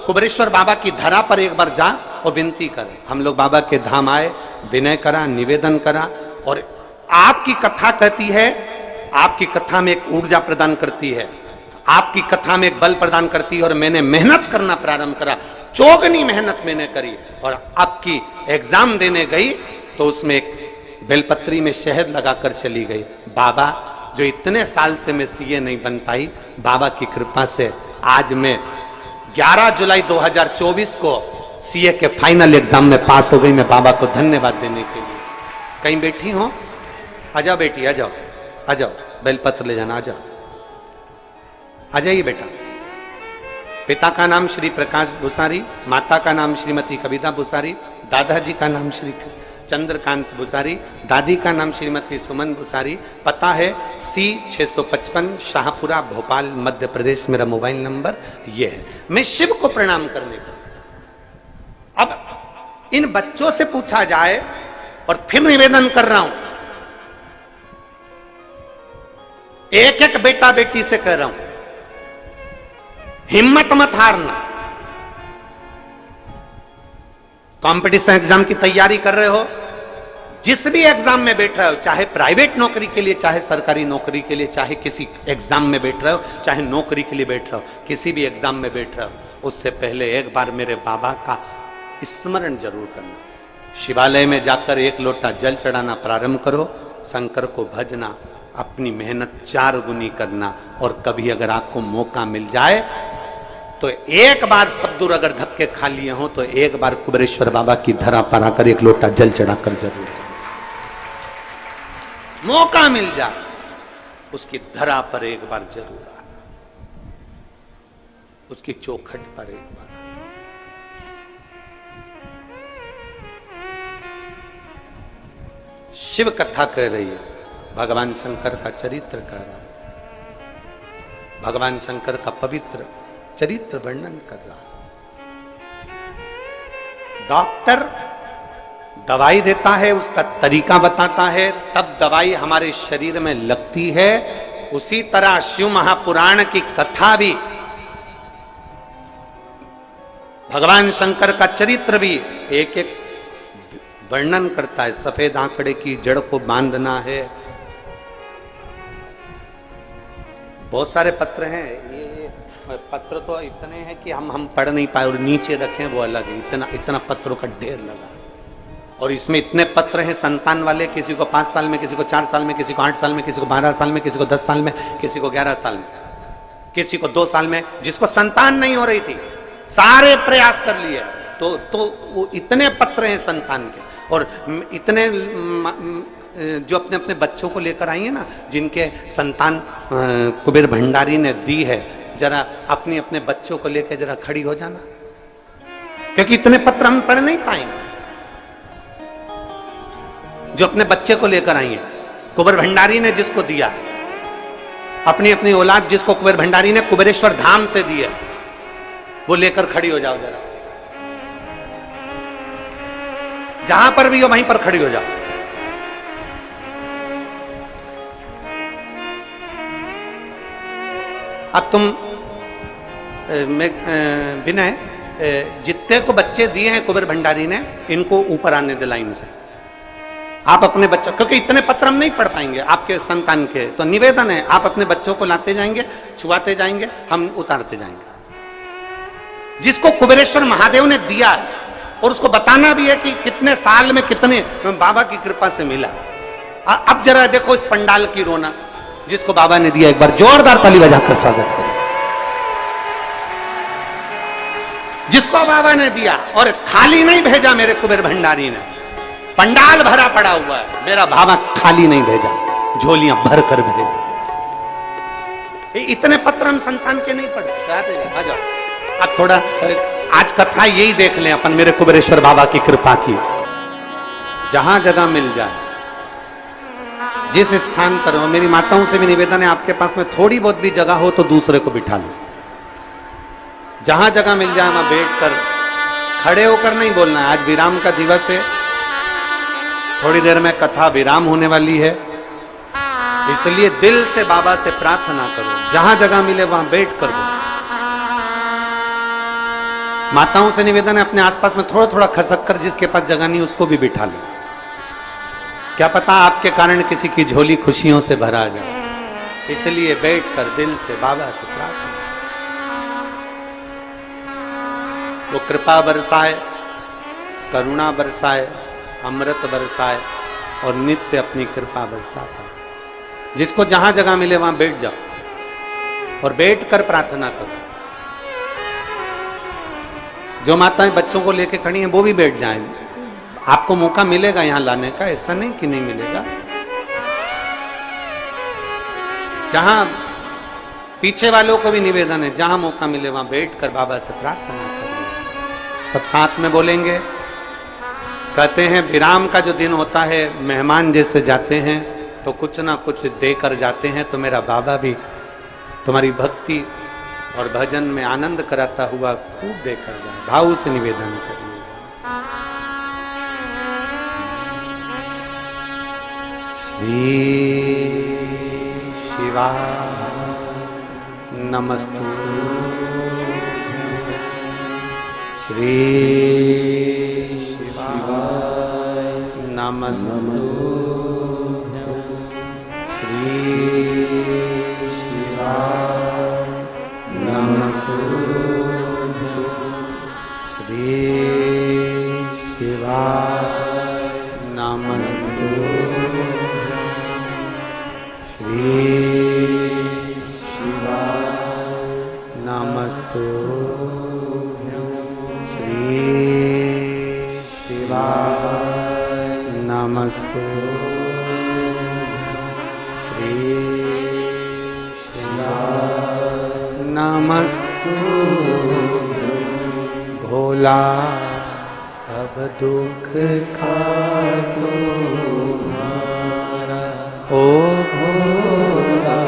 कुबेरेश्वर बाबा की धरा पर एक बार जा और विनती कर। हम लोग बाबा के धाम आए, विनय करा, निवेदन करा। और आपकी कथा कहती है, आपकी कथा में एक ऊर्जा प्रदान करती है, आपकी कथा में एक बल प्रदान करती है। और मैंने मेहनत करना प्रारंभ करा, चौगनी मेहनत मैंने करी। और आपकी एग्जाम देने गई तो उसमें एक बेलपत्री में शहद लगाकर चली गई। बाबा, जो इतने साल से मैं सीए नहीं बन पाई, बाबा की कृपा से आज मैं 11 जुलाई 2024 को सीए के फाइनल एग्जाम में पास हो गई। मैं बाबा को धन्यवाद देने के लिए। कहीं बैठी हो? आ जाओ बेटी, आ जाओ, आ जाओ, बेलपत्र ले जाना, आ जाओ, आ जाइए बेटा। पिता का नाम श्री प्रकाश भुसारी, माता का नाम श्रीमती कविता भुसारी, दादाजी का नाम श्री चंद्रकांत भुसारी, दादी का नाम श्रीमती सुमन भुसारी। पता है C 655 शाहपुरा भोपाल मध्य प्रदेश। मेरा मोबाइल नंबर ये है। मैं शिव को प्रणाम करने का। अब इन बच्चों से पूछा जाए, और फिर निवेदन कर रहा हूं, एक एक बेटा बेटी से कह रहा हूं, हिम्मत मत हारना। कंपटीशन एग्जाम की तैयारी कर रहे हो, जिस भी एग्जाम में बैठ रहे हो, चाहे प्राइवेट नौकरी के लिए, चाहे सरकारी नौकरी के लिए, चाहे किसी एग्जाम में बैठ रहे हो, चाहे नौकरी के लिए बैठ रहे हो, किसी भी एग्जाम में बैठ रहे हो, उससे पहले एक बार मेरे बाबा का स्मरण जरूर करना। शिवालय में जाकर 1 लोटा जल चढ़ाना प्रारंभ करो, शंकर को भजना, अपनी मेहनत 4 गुनी करना, और कभी अगर आपको मौका मिल जाए तो एक बार सब दूर अगर धक्के खा लिए हो तो एक बार कुबेरेश्वर बाबा की धरा पर आकर 1 लोटा जल चढ़ाकर जरूर जाए। मौका मिल जाए उसकी धरा पर एक बार जरूर आना, उसकी चौखट पर एक बार। शिव कथा कह रही है, भगवान शंकर का चरित्र कह रहा है, भगवान शंकर का पवित्र चरित्र वर्णन कर रहा है। डॉक्टर दवाई देता है, उसका तरीका बताता है, तब दवाई हमारे शरीर में लगती है। उसी तरह शिव महापुराण की कथा भी, भगवान शंकर का चरित्र भी एक एक वर्णन करता है। सफेद आंकड़े की जड़ को बांधना है। बहुत सारे पत्र हैं, ये पत्र तो इतने हैं कि हम पढ़ नहीं पाए, और नीचे रखें वो अलग है। इतना पत्रों का ढेर लगा, और इसमें इतने पत्र हैं संतान वाले, किसी को 5 साल में, किसी को 4 साल में, किसी को 8 साल में, किसी को 12 साल में, किसी को 10 साल में, किसी को 11 साल में, किसी को 2 साल में, जिसको संतान नहीं हो रही थी, सारे प्रयास कर लिए। तो वो इतने पत्र हैं संतान के, और इतने जो अपने अपने बच्चों को लेकर आई है ना, जिनके संतान कुबेर भंडारी ने दी है, जरा अपने अपने बच्चों को लेकर जरा खड़ी हो जाना, क्योंकि इतने पत्र हम पढ़ नहीं पाएंगे। जो अपने बच्चे को लेकर आई है, कुबेर भंडारी ने जिसको दिया, अपनी अपनी औलाद जिसको कुबेर भंडारी ने कुबेरेश्वर धाम से दी है, वो लेकर खड़ी हो जाओ जरा। जहां पर भी हो वहीं पर खड़ी हो जाओ। अब तुम विनय, जितने को बच्चे दिए हैं कुबेर भंडारी ने, इनको ऊपर आने दे लाइन से। आप अपने बच्चों, क्योंकि इतने पत्र हम नहीं पढ़ पाएंगे आपके संतान के, तो निवेदन है आप अपने बच्चों को लाते जाएंगे, छुआते जाएंगे, हम उतारते जाएंगे। जिसको कुबेरेश्वर महादेव ने दिया है, और उसको बताना भी है कि कितने साल में कितने बाबा की कृपा से मिला। अब जरा देखो इस पंडाल की रोना, जिसको बाबा ने दिया, एक बार जोरदार ताली बजाकर स्वागत करें। जिसको बाबा ने दिया, और खाली नहीं भेजा मेरे कुबेर भंडारी ने, पंडाल भरा पड़ा हुआ है, मेरा बाबा खाली नहीं भेजा, झोलियां भर कर भेजा। इतने पत्र हम संतान के नहीं पढ़ते। आ जाओ, अब थोड़ा आज कथा यही देख लें अपन, मेरे कुबेरेश्वर बाबा की कृपा की। जहां जगह मिल जाए, जिस स्थान पर हो, मेरी माताओं से भी निवेदन है, आपके पास में थोड़ी बहुत भी जगह हो तो दूसरे को बिठा लो। जहां जगह मिल जाए वहां बैठ कर, खड़े होकर नहीं बोलना है। आज विराम का दिवस है, थोड़ी देर में कथा विराम होने वाली है, इसलिए दिल से बाबा से प्रार्थना करो। जहां जगह मिले वहां बैठ कर बोलो। माताओं से निवेदन है, अपने आसपास में थोड़ा थोड़ा खसक कर, जिसके पास जगह नहीं उसको भी बिठा लो। क्या पता आपके कारण किसी की झोली खुशियों से भरा जाए, इसलिए बैठकर दिल से बाबा से प्रार्थना। वो कृपा बरसाए, करुणा बरसाए, अमृत बरसाए, और नित्य अपनी कृपा बरसाता है। जिसको जहां जगह मिले वहां बैठ जाओ और बैठकर प्रार्थना करो। जो माताएं बच्चों को लेके खड़ी हैं वो भी बैठ जाएं। आपको मौका मिलेगा यहां लाने का, ऐसा नहीं कि नहीं मिलेगा। जहां पीछे वालों को भी निवेदन है, जहां मौका मिले वहां बैठकर बाबा से प्रार्थना करिए। सब साथ में बोलेंगे। कहते हैं विराम का जो दिन होता है, मेहमान जैसे जाते हैं तो कुछ ना कुछ देकर जाते हैं, तो मेरा बाबा भी तुम्हारी भक्ति और भजन में आनंद कराता हुआ खूब देकर जाए। भाव से निवेदन करिए। श्री शिवा नमस्तु, श्री शिवा नमस्तु, श्री शिवा नमस्तु, श्री श्री शिवाय नमस्तुभ्यं श्री शिवाय नमस्तुभ्यं श्री शिवाय नमस्तुभ्यं भोला सब दुख काटो हमारा, ओ भोला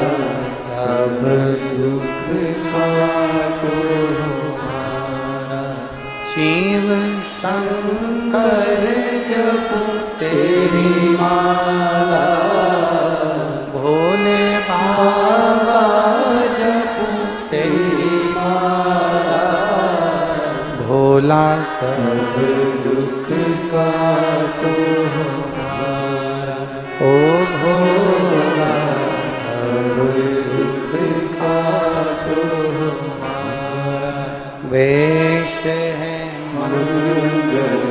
सब दुख काटो हमारा। शिव शंकर जपो तेरी माला, भोले बाबा जपो तेरी माला, भोला सब दुख काटो हमारा, ओ भोला सब दुख काटो हमारा। वेश है मंगल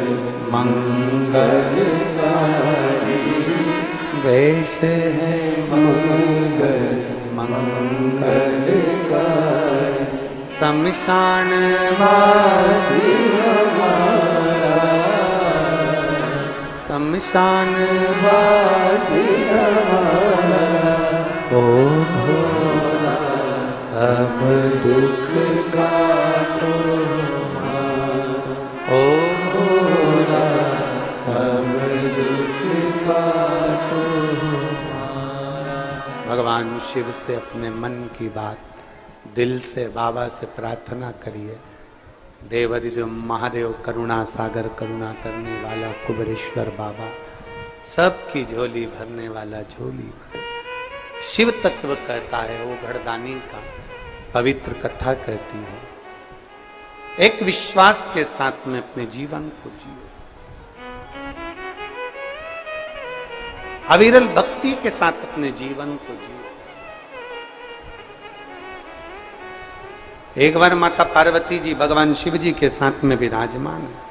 मंगलकारी, वेश है मंगल मंगलकारी। शमशान वासी हमारा, शमशान वासी हमारा, ओ भोला सब दुख काटो हमारा, ओ भोला सब दुख काटो हमारा। भगवान शिव से अपने मन की बात दिल से बाबा से प्रार्थना करिए। देवाधिदेव महादेव करुणा सागर, करुणा करने वाला कुबेरेश्वर बाबा, सबकी झोली भरने वाला झोली भर। शिव तत्व कहता है वो घड़दानी का पवित्र कथा कहती है। एक विश्वास के साथ में अपने जीवन को जियो, अविरल भक्ति के साथ अपने जीवन को जियो। एक बार माता पार्वती जी भगवान शिव जी के साथ में विराजमान है।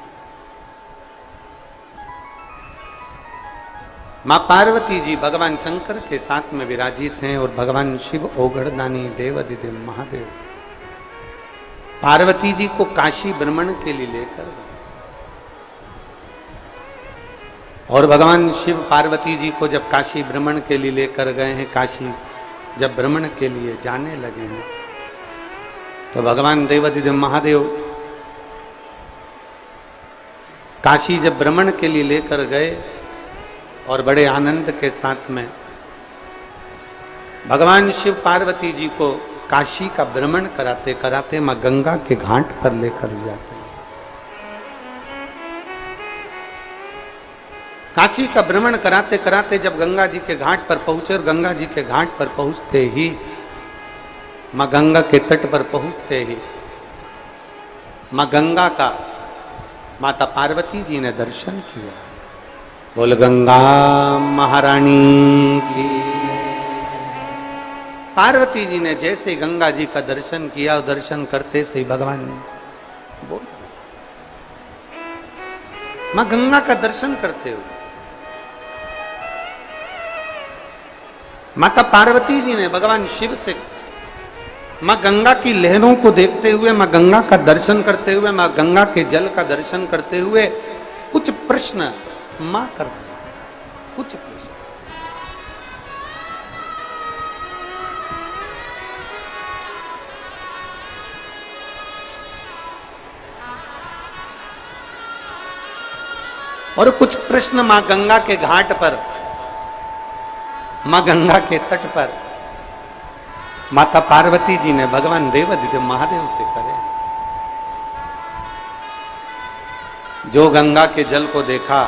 मां पार्वती जी भगवान शंकर के साथ में विराजित हैं और भगवान शिव ओगढ़दानी देवाधिदेव महादेव पार्वती जी को काशी भ्रमण के लिए लेकर गए। और भगवान शिव पार्वती जी को जब काशी भ्रमण के लिए लेकर गए हैं, काशी जब भ्रमण के लिए जाने लगे हैं, तो भगवान देवाधिदेव महादेव काशी जब भ्रमण के लिए लेकर गए और बड़े आनंद के साथ में भगवान शिव पार्वती जी को काशी का भ्रमण कराते कराते मां गंगा के घाट पर लेकर जाते हैं। काशी का भ्रमण कराते कराते जब गंगा जी के घाट पर पहुंचे और गंगा जी के घाट पर पहुंचते ही, मां गंगा के तट पर पहुंचते ही मां गंगा का माता पार्वती जी ने दर्शन किया। बोल गंगा महारानी की। पार्वती जी ने जैसे गंगा जी का दर्शन किया, दर्शन करते से ही भगवान ने बोल, मां गंगा का दर्शन करते हुए माता पार्वती जी ने भगवान शिव से मां गंगा की लहरों को देखते हुए, मां गंगा का दर्शन करते हुए, मां गंगा के जल का दर्शन करते हुए कुछ प्रश्न मां कर, कुछ प्रश्न। और कुछ प्रश्न मां गंगा के घाट पर, मां गंगा के तट पर माता पार्वती जी ने भगवान देवाधिदेव महादेव से करे। जो गंगा के जल को देखा,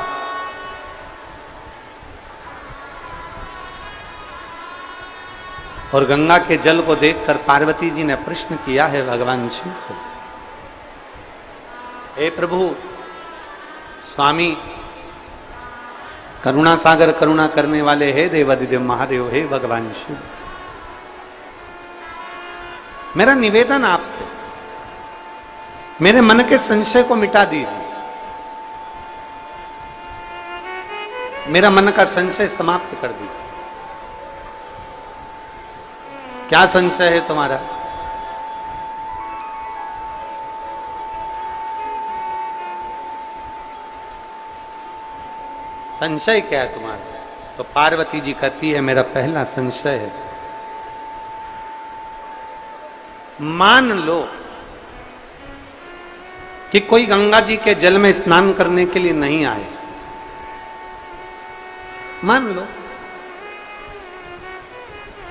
और गंगा के जल को देखकर पार्वती जी ने प्रश्न किया है भगवान शिव से, हे प्रभु स्वामी करुणा सागर, करुणा करने वाले हे देवाधिदेव महादेव, हे भगवान शिव, मेरा निवेदन आपसे, मेरे मन के संशय को मिटा दीजिए, मेरा मन का संशय समाप्त कर दीजिए। क्या संशय है तुम्हारा? संशय क्या है तुम्हारा? तो पार्वती जी कहती है मेरा पहला संशय है, मान लो कि कोई गंगा जी के जल में स्नान करने के लिए नहीं आए, मान लो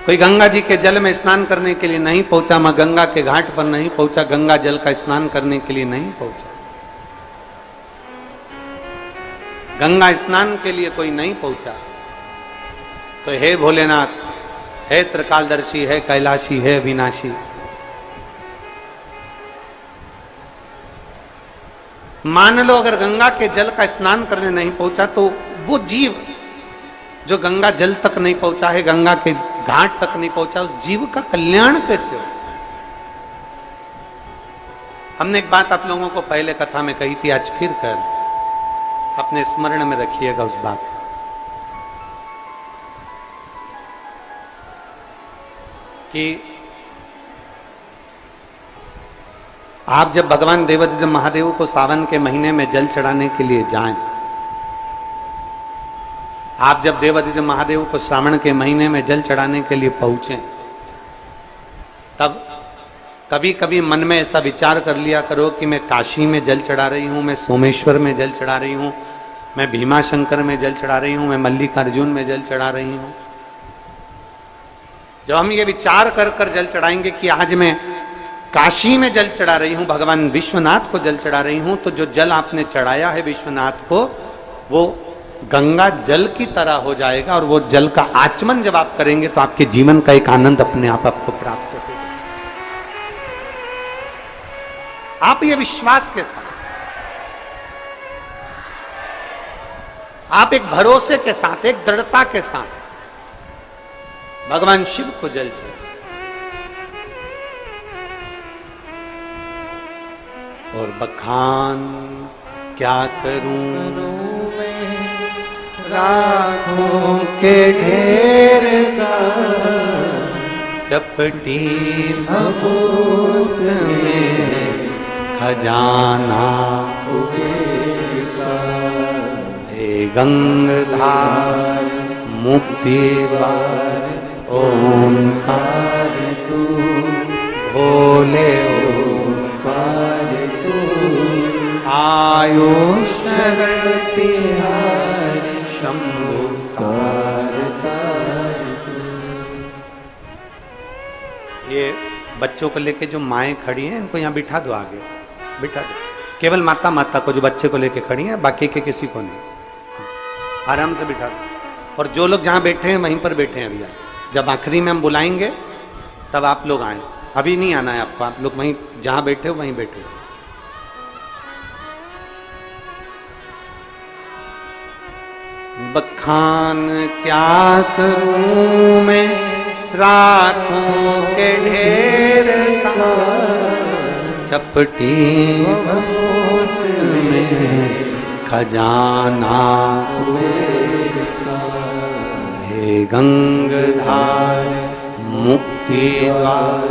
कोई गंगा जी के जल में स्नान करने के लिए नहीं पहुंचा, मैं गंगा के घाट पर नहीं पहुंचा, गंगा जल का स्नान करने के लिए नहीं पहुंचा, गंगा स्नान के लिए कोई नहीं पहुंचा, तो हे भोलेनाथ, है त्रिकालदर्शी, है कैलाशी, है विनाशी, मान लो अगर गंगा के जल का स्नान करने नहीं पहुंचा तो वो जीव जो गंगा जल तक नहीं पहुंचा है, गंगा के घाट तक नहीं पहुंचा, उस जीव का कल्याण कैसे हो? हमने एक बात आप लोगों को पहले कथा में कही थी, आज फिर कर, अपने स्मरण में रखिएगा उस बात को, कि आप जब भगवान देवादिदेव महादेव को सावन के महीने में जल चढ़ाने के लिए जाएं, आप जब देवादिदेव महादेव को श्रावण के महीने में जल चढ़ाने के लिए पहुंचे, तब कभी कभी मन में ऐसा विचार कर लिया करो कि मैं काशी में जल चढ़ा रही हूं, मैं सोमेश्वर में जल चढ़ा रही हूं, मैं भीमा शंकर में जल चढ़ा रही हूं, मैं मल्लिकार्जुन में जल चढ़ा रही हूं। जब हम ये विचार कर कर जल चढ़ाएंगे कि आज मैं काशी में जल चढ़ा रही हूं, भगवान विश्वनाथ को जल चढ़ा रही हूं, तो जो जल आपने चढ़ाया है विश्वनाथ को, वो गंगा जल की तरह हो जाएगा, और वो जल का आचमन जब आप करेंगे तो आपके जीवन का एक आनंद अपने आप आपको प्राप्त होगा। आप ये विश्वास के साथ, आप एक भरोसे के साथ, एक दृढ़ता के साथ भगवान शिव को जल चढ़ाएं। और बखान क्या करूं राखों के ढेर का, चपटी भभूत में खजाना हे गंगाधार मुक्तिवार ओंकार तू, भोले ओंकार तू, आयो शरण तिहारी शंभु तार तार। ये बच्चों को लेके जो माएं खड़ी हैं, इनको यहाँ बिठा दो, आगे बिठा दो, केवल माता माता को जो बच्चे को लेके खड़ी हैं, बाकी के किसी को नहीं, आराम से बिठा दो। और जो लोग जहाँ बैठे हैं वहीं पर बैठे हैं भैया, जब आखिरी में हम बुलाएंगे तब आप लोग आए, अभी नहीं आना है आपको, आप लोग वहीं जहाँ बैठे हो वहीं बैठे हो। बखान क्या करूं मैं राखों के ढेर का, चपटी भभूत में खजाना हे गंगाधार मुक्तिद्वार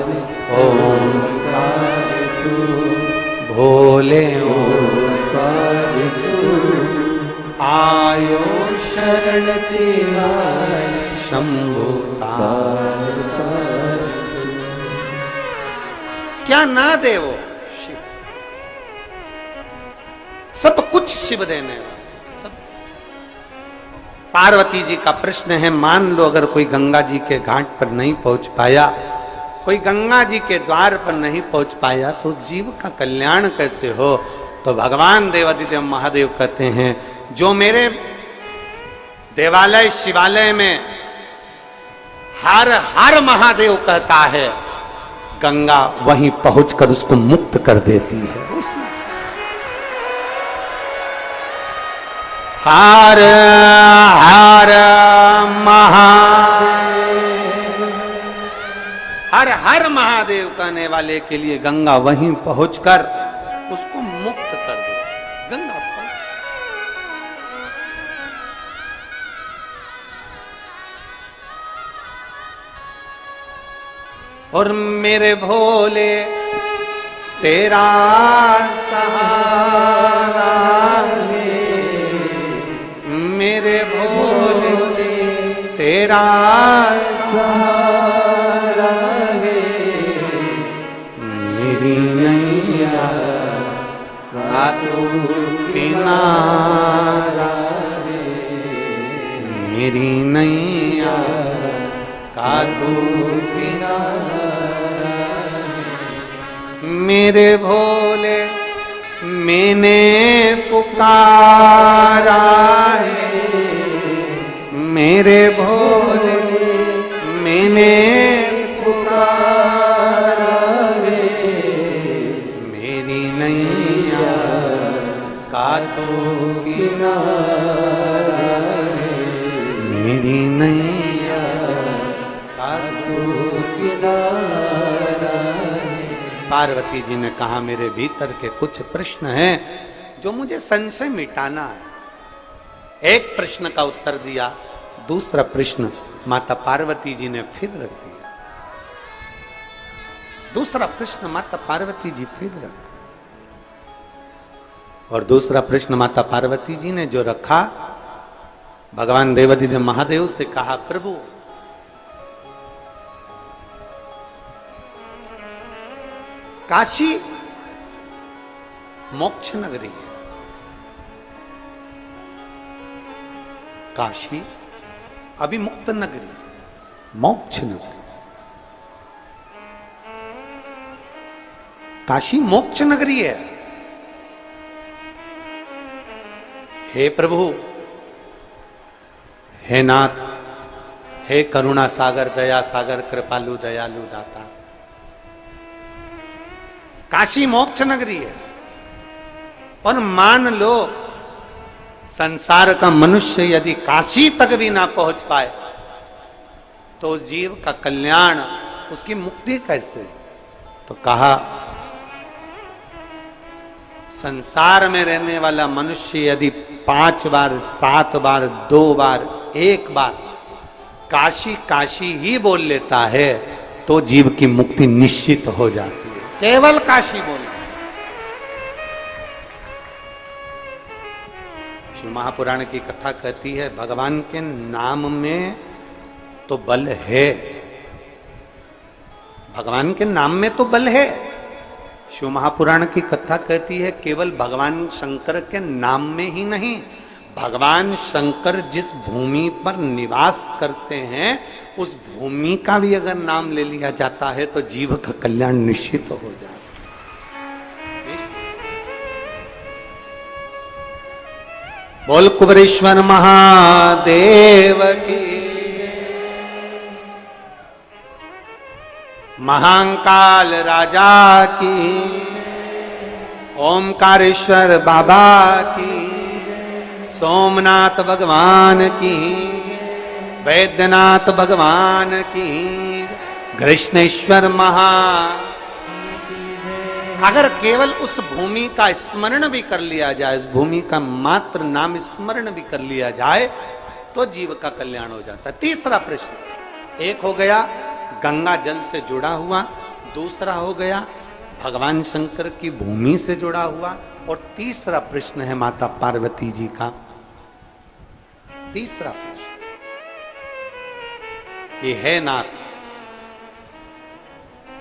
ओंकार तू, भोले ओंकार तू, आयो शरण तिहारी शंभु तार तार। क्या ना दे वो शिव, सब कुछ शिव देने वाला। पार्वती जी का प्रश्न है, मान लो अगर कोई गंगा जी के घाट पर नहीं पहुंच पाया, कोई गंगा जी के द्वार पर नहीं पहुंच पाया, तो जीव का कल्याण कैसे हो? तो भगवान देवादिदेव महादेव कहते हैं, जो मेरे देवालय शिवालय में हर हर महादेव कहता है, गंगा वहीं पहुंचकर उसको मुक्त कर देती है। हर हर हर हर महादेव कहने वाले के लिए गंगा वहीं पहुंचकर उसको मुक्त कर दे। गंगा पहुंच, और मेरे भोले तेरा सहारा है, मेरे भोले तेरा सहारा है, मेरी नैया का तू किनारा है, मेरी नैया का तू किनारा, मेरे भोले मैंने पुकारा है, मेरे भोले मैंने पुकारा है, मेरी नैया का तू किनारा है, मेरी नैया का तू किनारा है। पार्वती जी ने कहा मेरे भीतर के कुछ प्रश्न हैं जो मुझे संशय मिटाना है। एक प्रश्न का उत्तर दिया, दूसरा प्रश्न माता पार्वती जी ने फिर रख दिया, दूसरा प्रश्न माता पार्वती जी फिर रख दिया, और दूसरा प्रश्न माता पार्वती जी ने जो रखा, भगवान देवाधिदेव महादेव से कहा प्रभु काशी मोक्ष नगरी है, काशी अभिमुक्त नगरी, मोक्ष नगरी, काशी मोक्ष नगरी है। हे प्रभु, हे नाथ, हे करुणा सागर, दया सागर, कृपालु दयालु दाता, काशी मोक्ष नगरी है। और मान लो संसार का मनुष्य यदि काशी तक भी ना पहुंच पाए तो उस जीव का कल्याण, उसकी मुक्ति कैसे? तो कहा संसार में रहने वाला मनुष्य यदि 5 बार, 7 बार, 2 बार, 1 बार काशी काशी ही बोल लेता है तो जीव की मुक्ति निश्चित हो जाती है, केवल काशी बोलना। शिव महापुराण की कथा कहती है भगवान के नाम में तो बल है, भगवान के नाम में तो बल है। शिव महापुराण की कथा कहती है केवल भगवान शंकर के नाम में ही नहीं, भगवान शंकर जिस भूमि पर निवास करते हैं उस भूमि का भी अगर नाम ले लिया जाता है तो जीव का कल्याण निश्चित हो जाता है। बोल कुबरेश्वर महादेव की, महाकाल राजा की, ओमकारेश्वर बाबा की, सोमनाथ भगवान की, वैद्यनाथ भगवान की, कृष्णेश्वर महा। अगर केवल उस भूमि का स्मरण भी कर लिया जाए, उस भूमि का मात्र नाम स्मरण भी कर लिया जाए तो जीव का कल्याण हो जाता है। तीसरा प्रश्न, एक हो गया गंगा जल से जुड़ा हुआ, दूसरा हो गया भगवान शंकर की भूमि से जुड़ा हुआ, और तीसरा प्रश्न है माता पार्वती जी का। तीसरा प्रश्न ये है नाथ,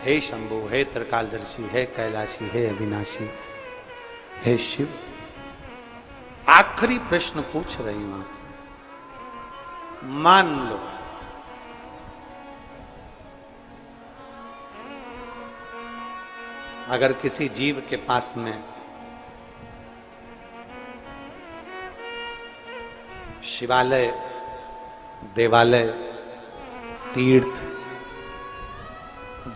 हे शंभु, हे त्रिकालदर्शी, हे कैलाशी, हे अविनाशी, हे शिव, आखिरी प्रश्न पूछ रही हूं आपसे। मान लो अगर किसी जीव के पास में शिवालय, देवालय, तीर्थ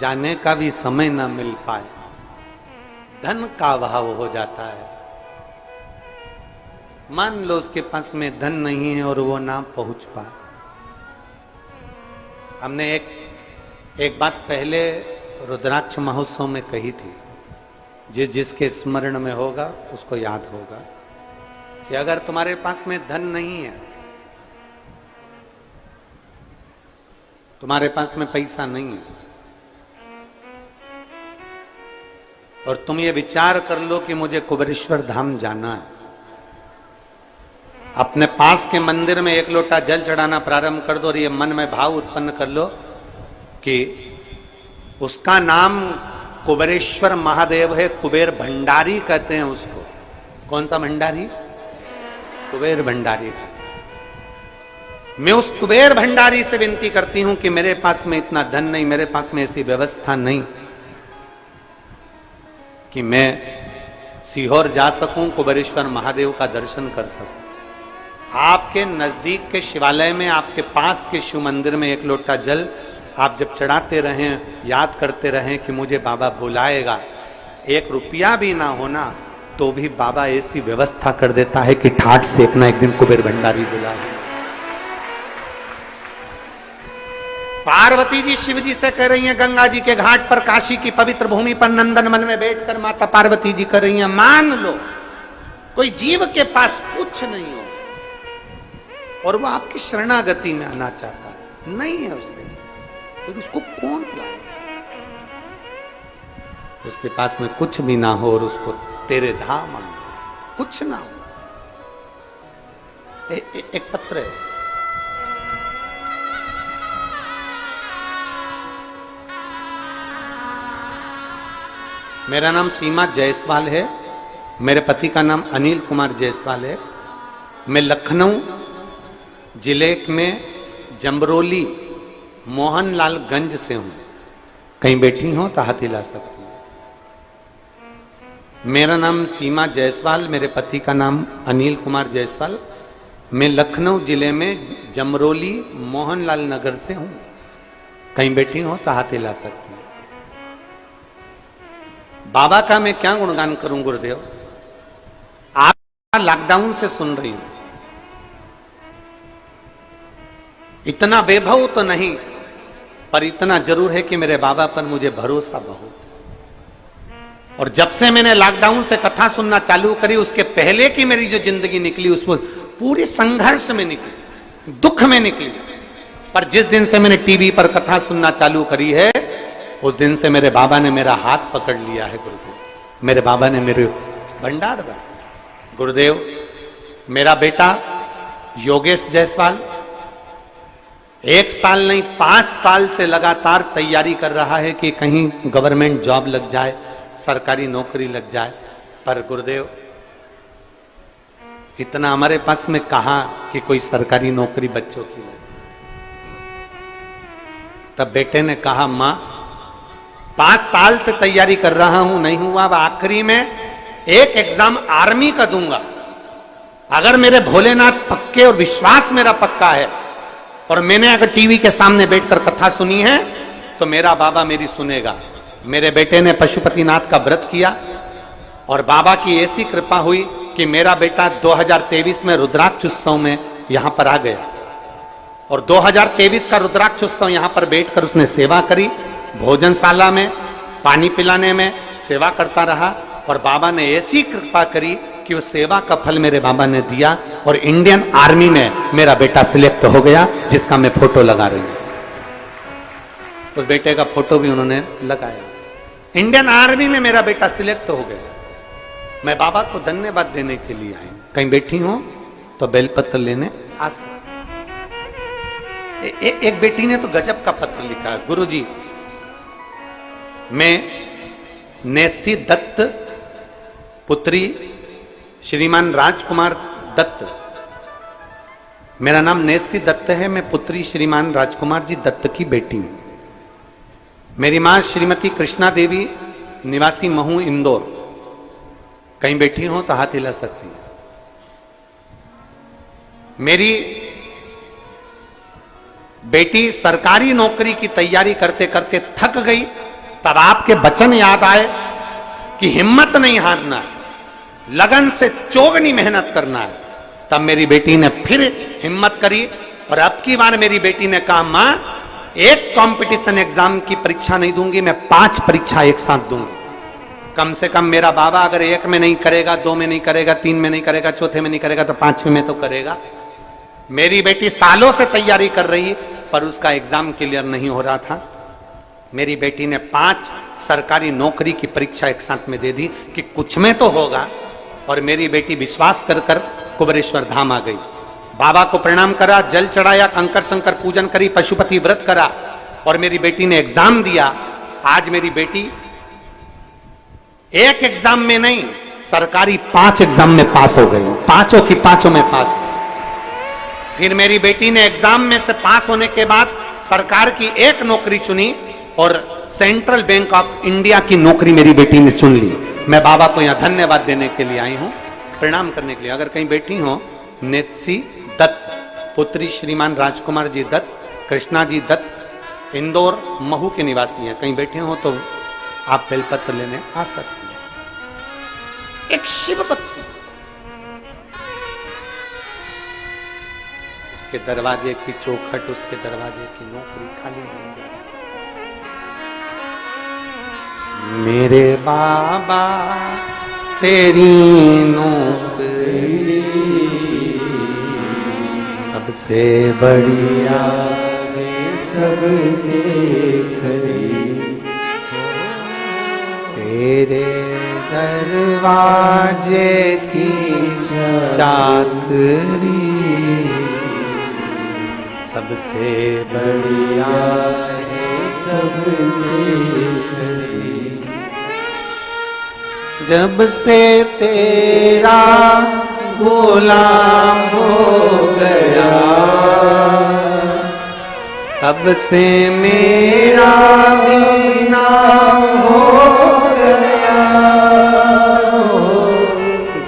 जाने का भी समय ना मिल पाए, धन का अभाव हो जाता है, मान लो उसके पास में धन नहीं है और वो ना पहुंच पाए। हमने एक बात पहले रुद्राक्ष महोत्सव में कही थी, जिसके स्मरण में होगा उसको याद होगा कि अगर तुम्हारे पास में धन नहीं है, तुम्हारे पास में पैसा नहीं है, और तुम ये विचार कर लो कि मुझे कुबेरेश्वर धाम जाना है, अपने पास के मंदिर में एक लोटा जल चढ़ाना प्रारंभ कर दो और ये मन में भाव उत्पन्न कर लो कि उसका नाम कुबेरेश्वर महादेव है। कुबेर भंडारी कहते हैं उसको। कौन सा भंडारी? कुबेर भंडारी। मैं उस कुबेर भंडारी से विनती करती हूं कि मेरे पास में इतना धन नहीं, मेरे पास में ऐसी व्यवस्था नहीं कि मैं सीहोर जा सकूं, कुबेरेश्वर महादेव का दर्शन कर सकूं। आपके नजदीक के शिवालय में, आपके पास के शिव मंदिर में एक लोटा जल आप जब चढ़ाते रहें, याद करते रहें कि मुझे बाबा बुलाएगा, 1 रुपया भी ना होना तो भी बाबा ऐसी व्यवस्था कर देता है कि ठाट से अपना एक दिन कुबेर भंडारी बुलाए। पार्वती जी शिव जी से कह रही हैं, गंगा जी के घाट पर, काशी की पवित्र भूमि पर, नंदन वन में बैठकर माता पार्वती जी कर रही हैं, मान लो कोई जीव के पास कुछ नहीं हो और वो आपकी शरणागति में आना चाहता है, नहीं है उसके, तो उसको कौन बुलाए? उसके पास में कुछ भी ना हो और उसको तेरे धाम आना, कुछ ना हो। एक पत्र है, मेरा नाम सीमा जायसवाल है, मेरे पति का नाम अनिल कुमार जायसवाल है। मैं लखनऊ जिले में जमरोली मोहनलालगंज से हूं। कहीं बैठी हो तो हाथ हिला सकती हूं। मेरा नाम सीमा जायसवाल, मेरे पति का नाम अनिल कुमार जायसवाल। मैं लखनऊ जिले में जमरोली मोहनलाल नगर से हूं। कहीं बैठी हो तो हाथ हिला सकती हूं। बाबा का मैं क्या गुणगान करूं गुरुदेव? आप लॉकडाउन से सुन रही हूं, इतना वैभव तो नहीं, पर इतना जरूर है कि मेरे बाबा पर मुझे भरोसा बहुत। और जब से मैंने लॉकडाउन से कथा सुनना चालू करी, उसके पहले की मेरी जो जिंदगी निकली उसमें पूरी संघर्ष में निकली, दुख में निकली। पर जिस दिन से मैंने टीवी पर कथा सुनना चालू करी है, उस दिन से मेरे बाबा ने मेरा हाथ पकड़ लिया है गुरुदेव। मेरे बाबा ने मेरे भंडार बना। गुरुदेव, मेरा बेटा योगेश जायसवाल 1 साल नहीं 5 साल से लगातार तैयारी कर रहा है कि कहीं गवर्नमेंट जॉब लग जाए, सरकारी नौकरी लग जाए। पर गुरुदेव, इतना हमारे पास में कहा कि कोई सरकारी नौकरी बच्चों की लगे। तब बेटे ने कहा, मां 5 साल से तैयारी कर रहा हूं, नहीं हुआ, अब आखिरी में एक एग्जाम आर्मी का दूंगा। अगर मेरे भोलेनाथ पक्के और विश्वास मेरा पक्का है और मैंने अगर टीवी के सामने बैठकर कथा सुनी है तो मेरा बाबा मेरी सुनेगा। मेरे बेटे ने पशुपतिनाथ का व्रत किया और बाबा की ऐसी कृपा हुई कि मेरा बेटा 2023 में रुद्राक्ष उत्सव में यहां पर आ गया और 2023 का रुद्राक्ष उत्सव यहां पर बैठकर उसने सेवा करी। भोजनशाला में पानी पिलाने में सेवा करता रहा और बाबा ने ऐसी कृपा करी कि उस सेवा का फल मेरे बाबा ने दिया और इंडियन आर्मी में मेरा बेटा सिलेक्ट हो गया, जिसका मैं फोटो लगा रही हूं। उस बेटे का फोटो भी उन्होंने लगाया। इंडियन आर्मी में मेरा बेटा सिलेक्ट हो गया। मैं बाबा को धन्यवाद देने के लिए आई। कहीं बैठी हूं तो बेलपत्र लेने आ सकती। एक बेटी ने तो गजब का पत्र लिखा है, गुरुजी मैं नेसी दत्त पुत्री श्रीमान राजकुमार दत्त, मेरा नाम नेसी दत्त है, मैं पुत्री श्रीमान राजकुमार जी दत्त की बेटी हूं। मेरी मां श्रीमती कृष्णा देवी निवासी महू इंदौर। कहीं बैठी हो तो हाथ हिला सकती है। मेरी बेटी सरकारी नौकरी की तैयारी करते करते थक गई, तब आपके वचन याद आए कि हिम्मत नहीं हारना है, लगन से चौगनी मेहनत करना है। तब मेरी बेटी ने फिर हिम्मत करी और अब की बार मेरी बेटी ने कहा, मां एक कंपटीशन एग्जाम की परीक्षा नहीं दूंगी, मैं 5 परीक्षा एक साथ दूंगी। कम से कम मेरा बाबा अगर 1 में नहीं करेगा, 2 में नहीं करेगा, 3 में नहीं करेगा, 4थे में नहीं करेगा तो 5वें में तो करेगा। मेरी बेटी सालों से तैयारी कर रही पर उसका एग्जाम क्लियर नहीं हो रहा था। मेरी बेटी ने 5 सरकारी नौकरी की परीक्षा एक साथ में दे दी कि कुछ में तो होगा। और मेरी बेटी विश्वास कर कर कुबेरेश्वर धाम आ गई। बाबा को प्रणाम करा, जल चढ़ाया, कंकर शंकर पूजन करी, पशुपति व्रत करा और मेरी बेटी ने एग्जाम दिया। आज मेरी बेटी एक एग्जाम में नहीं, सरकारी 5 एग्जाम में पास हो गई, पांचों की पांचों में पास। फिर मेरी बेटी ने एग्जाम में से पास होने के बाद सरकार की एक नौकरी चुनी और सेंट्रल बैंक ऑफ इंडिया की नौकरी मेरी बेटी ने चुन ली। मैं बाबा को यहां धन्यवाद देने के लिए आई हूं, प्रणाम करने के लिए। अगर कहीं बैठी हो, नेत्सी दत्त, पुत्री श्रीमान राजकुमार जी दत्त, कृष्णा जी दत्त, इंदौर महू के निवासी हैं, कहीं बैठे हो तो आप बेलपत्र लेने आ सकते हैं। एक शिव बत्ती, उसके दरवाजे की चौखट, उसके दरवाजे की नौकरी खाली नहीं जाती। मेरे बाबा तेरी नौकरी सबसे बढ़िया है, सबसे खरी, तेरे दरवाजे की चाकरी सबसे बढ़िया है, सबसे खरी। जब से तेरा गुलाम हो गया, तब से मेरा भी नाम हो गया।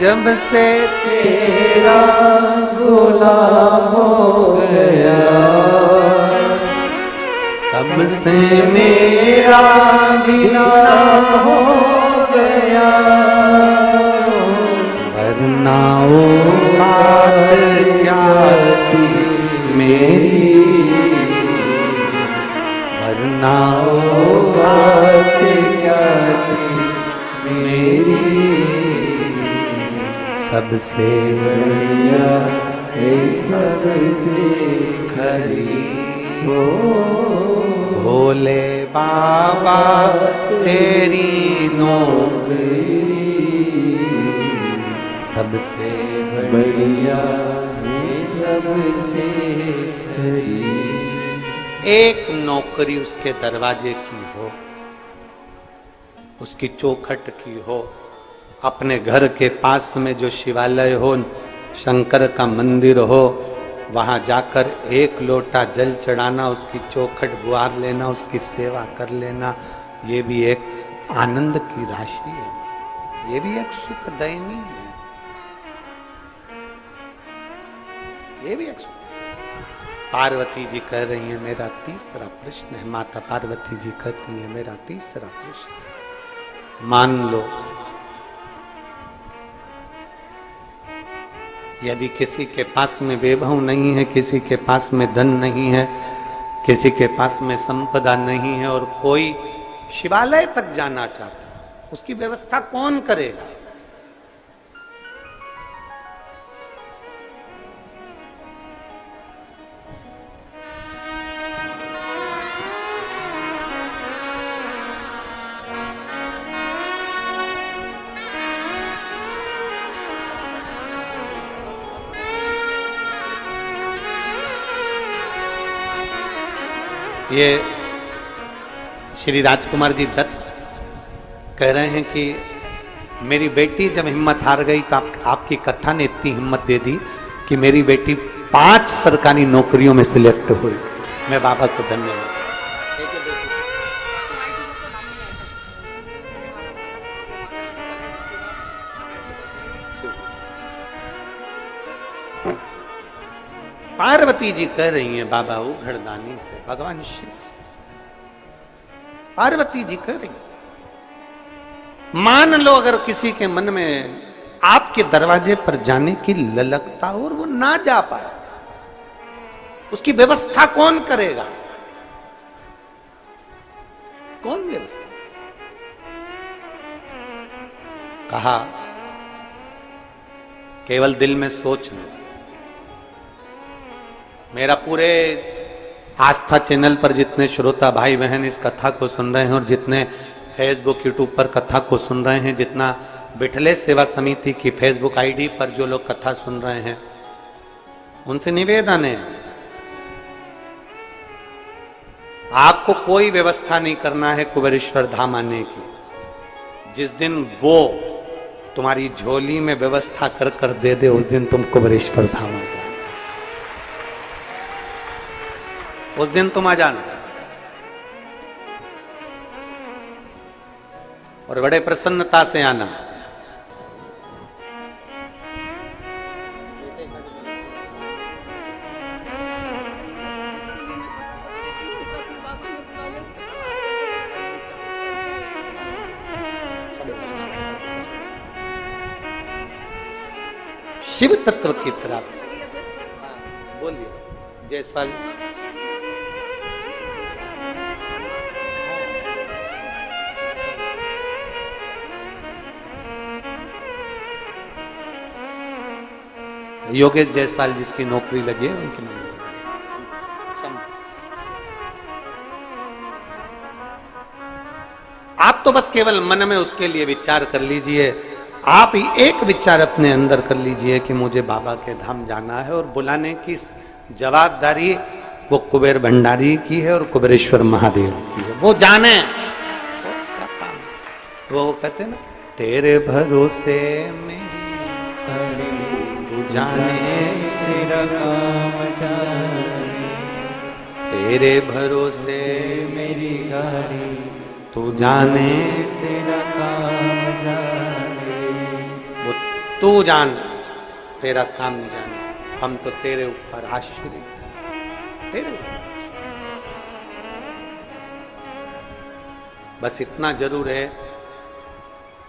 जब से तेरा गुलाम हो गया, तब से मेरा भी नाम हो गया। वरना औकात क्या थी मेरी, वरना औकात क्या थी मेरी, सबसे बढ़िया है, सबसे खरी हो। भोले बाबा तेरी नौकरी सबसे बढ़िया है, सबसे खरी। एक नौकरी उसके दरवाजे की हो, उसकी चौखट की हो, अपने घर के पास में जो शिवालय हो, शंकर का मंदिर हो, वहां जाकर एक लोटा जल चढ़ाना, उसकी चौखट बुआर लेना, उसकी सेवा कर लेना, ये भी एक आनंद की राशि है, ये भी एक सुखदायिनी है, ये भी एक सुख। पार्वती जी कह रही है मेरा तीसरा प्रश्न है, माता पार्वती जी कहती है मेरा तीसरा प्रश्न। मान लो यदि किसी के पास में वैभव नहीं है, किसी के पास में धन नहीं है, किसी के पास में संपदा नहीं है और कोई शिवालय तक जाना चाहता है, उसकी व्यवस्था कौन करेगा? ये श्री राजकुमार जी दत्त कह रहे हैं कि मेरी बेटी जब हिम्मत हार गई तो आपकी कथा ने इतनी हिम्मत दे दी कि मेरी बेटी 5 सरकारी नौकरियों में सिलेक्ट हुई। मैं बाबा को धन्यवाद। पार्वती जी कह रही हैं बाबा उघड़दानी से, भगवान शिव से पार्वती जी कह रही, मान लो अगर किसी के मन में आपके दरवाजे पर जाने की ललकता और वो ना जा पाए, उसकी व्यवस्था कौन करेगा? कौन व्यवस्था? कहा केवल दिल में सोच लो। मेरा पूरे आस्था चैनल पर जितने श्रोता भाई बहन इस कथा को सुन रहे हैं और जितने फेसबुक यूट्यूब पर कथा को सुन रहे हैं, जितना बिठले सेवा समिति की फेसबुक आईडी पर जो लोग कथा सुन रहे हैं, उनसे निवेदन है, आपको कोई व्यवस्था नहीं करना है कुबेरेश्वर धाम आने की। जिस दिन वो तुम्हारी झोली में व्यवस्था कर कर दे दे, उस दिन तुम कुबेरेश्वर धाम आ जाओ, उस दिन तुम आ जाना। और बड़े प्रसन्नता से आना। शिव तत्व की तरफ बोलिए जयसवाल। योगेश जायसवाल जिसकी नौकरी लगी है उनकी आप तो बस केवल मन में उसके लिए विचार कर लीजिए। आप ही एक विचार अपने अंदर कर लीजिए कि मुझे बाबा के धाम जाना है, और बुलाने की जवाबदारी वो कुबेर भंडारी की है और कुबेरेश्वर महादेव की है। वो जाने, वो उसका काम। वो कहते ना, तेरे भरोसे मेरी तू जाने तेरा काम जाने, तेरे भरोसे मेरी गाड़ी तू जाने तेरा काम जाने। वो तू जान तेरा काम जाने, हम तो तेरे ऊपर आश्रित, तेरे ऊपर। बस इतना जरूर है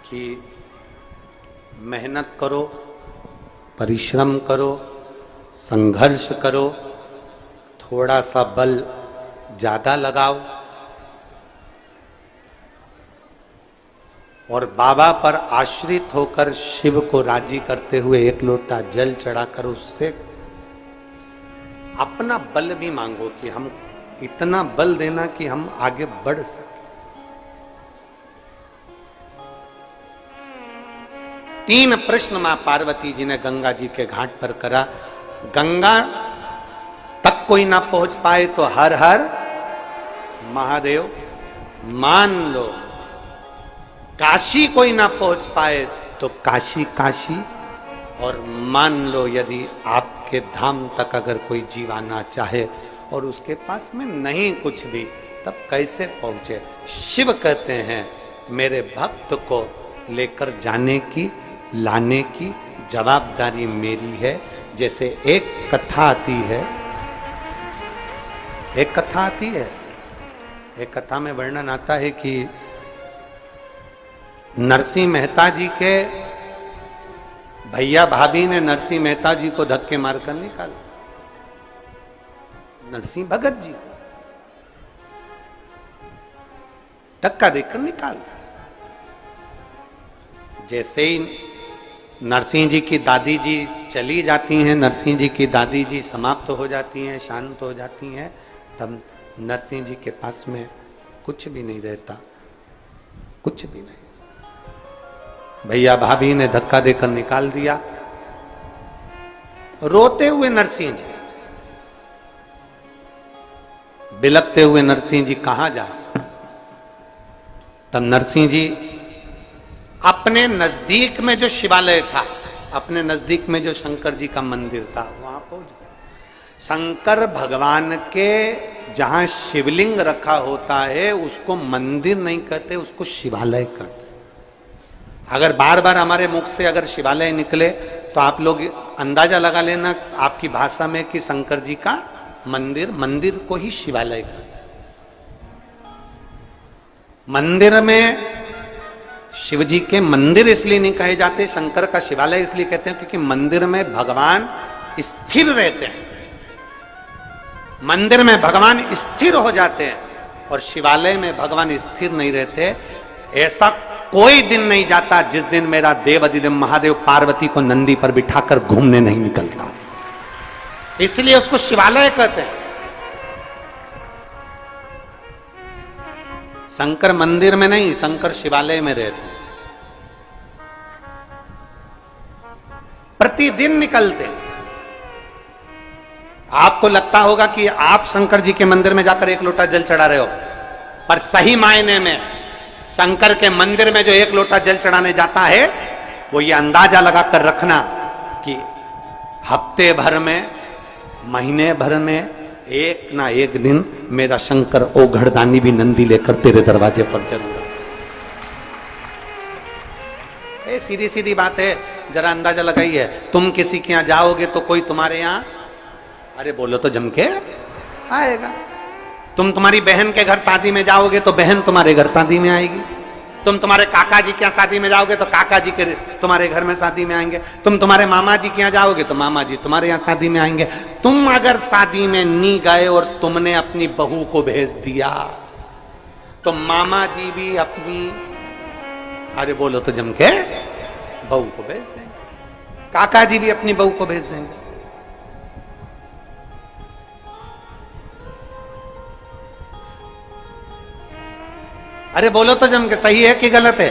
कि मेहनत करो, परिश्रम करो, संघर्ष करो, थोड़ा सा बल ज्यादा लगाओ, और बाबा पर आश्रित होकर शिव को राजी करते हुए एक लोटा जल चढ़ाकर उससे अपना बल भी मांगो कि हम इतना बल देना कि हम आगे बढ़ सके। 3 प्रश्न मां पार्वती जी ने गंगा जी के घाट पर करा। गंगा तक कोई ना पहुंच पाए तो हर हर महादेव मान लो, काशी कोई ना पहुंच पाए तो काशी काशी, और मान लो यदि आपके धाम तक अगर कोई जीव आना चाहे और उसके पास में नहीं कुछ भी, तब कैसे पहुंचे। शिव कहते हैं मेरे भक्त को लेकर जाने की, लाने की जवाबदारी मेरी है। जैसे एक कथा आती है, एक कथा आती है, एक कथा में वर्णन आता है कि नरसिंह मेहता जी के भैया भाभी ने नरसिंह मेहता जी को धक्के मारकर निकाला। नरसिंह भगत जी धक्का देकर निकाल दिया। जैसे ही नरसिंह जी की दादी जी चली जाती हैं, नरसिंह जी की दादी जी समाप्त हो जाती हैं, शांत हो जाती हैं, तब नरसिंह जी के पास में कुछ भी नहीं रहता, कुछ भी नहीं। भैया भाभी ने धक्का देकर निकाल दिया। रोते हुए नरसिंह जी, बिलखते हुए नरसिंह जी कहां जाए। तब नरसिंह जी अपने नजदीक में जो शिवालय था, अपने नजदीक में जो शंकर जी का मंदिर था, वहां पहुंच गए। शंकर भगवान के जहां शिवलिंग रखा होता है उसको मंदिर नहीं कहते, उसको शिवालय कहते। अगर बार बार हमारे मुख से अगर शिवालय निकले तो आप लोग अंदाजा लगा लेना आपकी भाषा में कि शंकर जी का मंदिर, मंदिर को ही शिवालय कहते। मंदिर में शिव जी के मंदिर इसलिए नहीं कहे जाते, शंकर का शिवालय इसलिए कहते हैं क्योंकि मंदिर में भगवान स्थिर रहते हैं, मंदिर में भगवान स्थिर हो जाते हैं, और शिवालय में भगवान स्थिर नहीं रहते। ऐसा कोई दिन नहीं जाता जिस दिन मेरा देव अधिदेव महादेव पार्वती को नंदी पर बिठाकर घूमने नहीं निकलता, इसलिए उसको शिवालय कहते हैं। शंकर मंदिर में नहीं, शंकर शिवालय में रहते हैं। प्रतिदिन निकलते। आपको लगता होगा कि आप शंकर जी के मंदिर में जाकर एक लोटा जल चढ़ा रहे हो, पर सही मायने में शंकर के मंदिर में जो एक लोटा जल चढ़ाने जाता है, वो ये अंदाजा लगाकर रखना कि हफ्ते भर में, महीने भर में एक ना एक दिन मेरा शंकर ओघड़दानी भी नंदी लेकर तेरे दरवाजे पर जरूर। ये सीधी सीधी बात है, जरा अंदाजा लगाइए। तुम किसी के यहां जाओगे तो कोई तुम्हारे यहां, अरे बोलो तो जम के आएगा। तुम तुम्हारी बहन के घर शादी में जाओगे तो बहन तुम्हारे घर शादी में आएगी। तुम तुम्हारे काका जी के यहाँ शादी में जाओगे तो काका जी के तुम्हारे घर में शादी में आएंगे। तुम तुम्हारे मामा जी के यहाँ जाओगे तो मामा जी तुम्हारे यहाँ शादी में आएंगे। तुम अगर शादी में नहीं गए और तुमने अपनी बहू को भेज दिया तो मामा जी भी अपनी, अरे बोलो तो जम के, बहू को भेज देंगे। काका जी भी अपनी बहू को भेज देंगे। अरे बोलो तो जम के, सही है कि गलत है?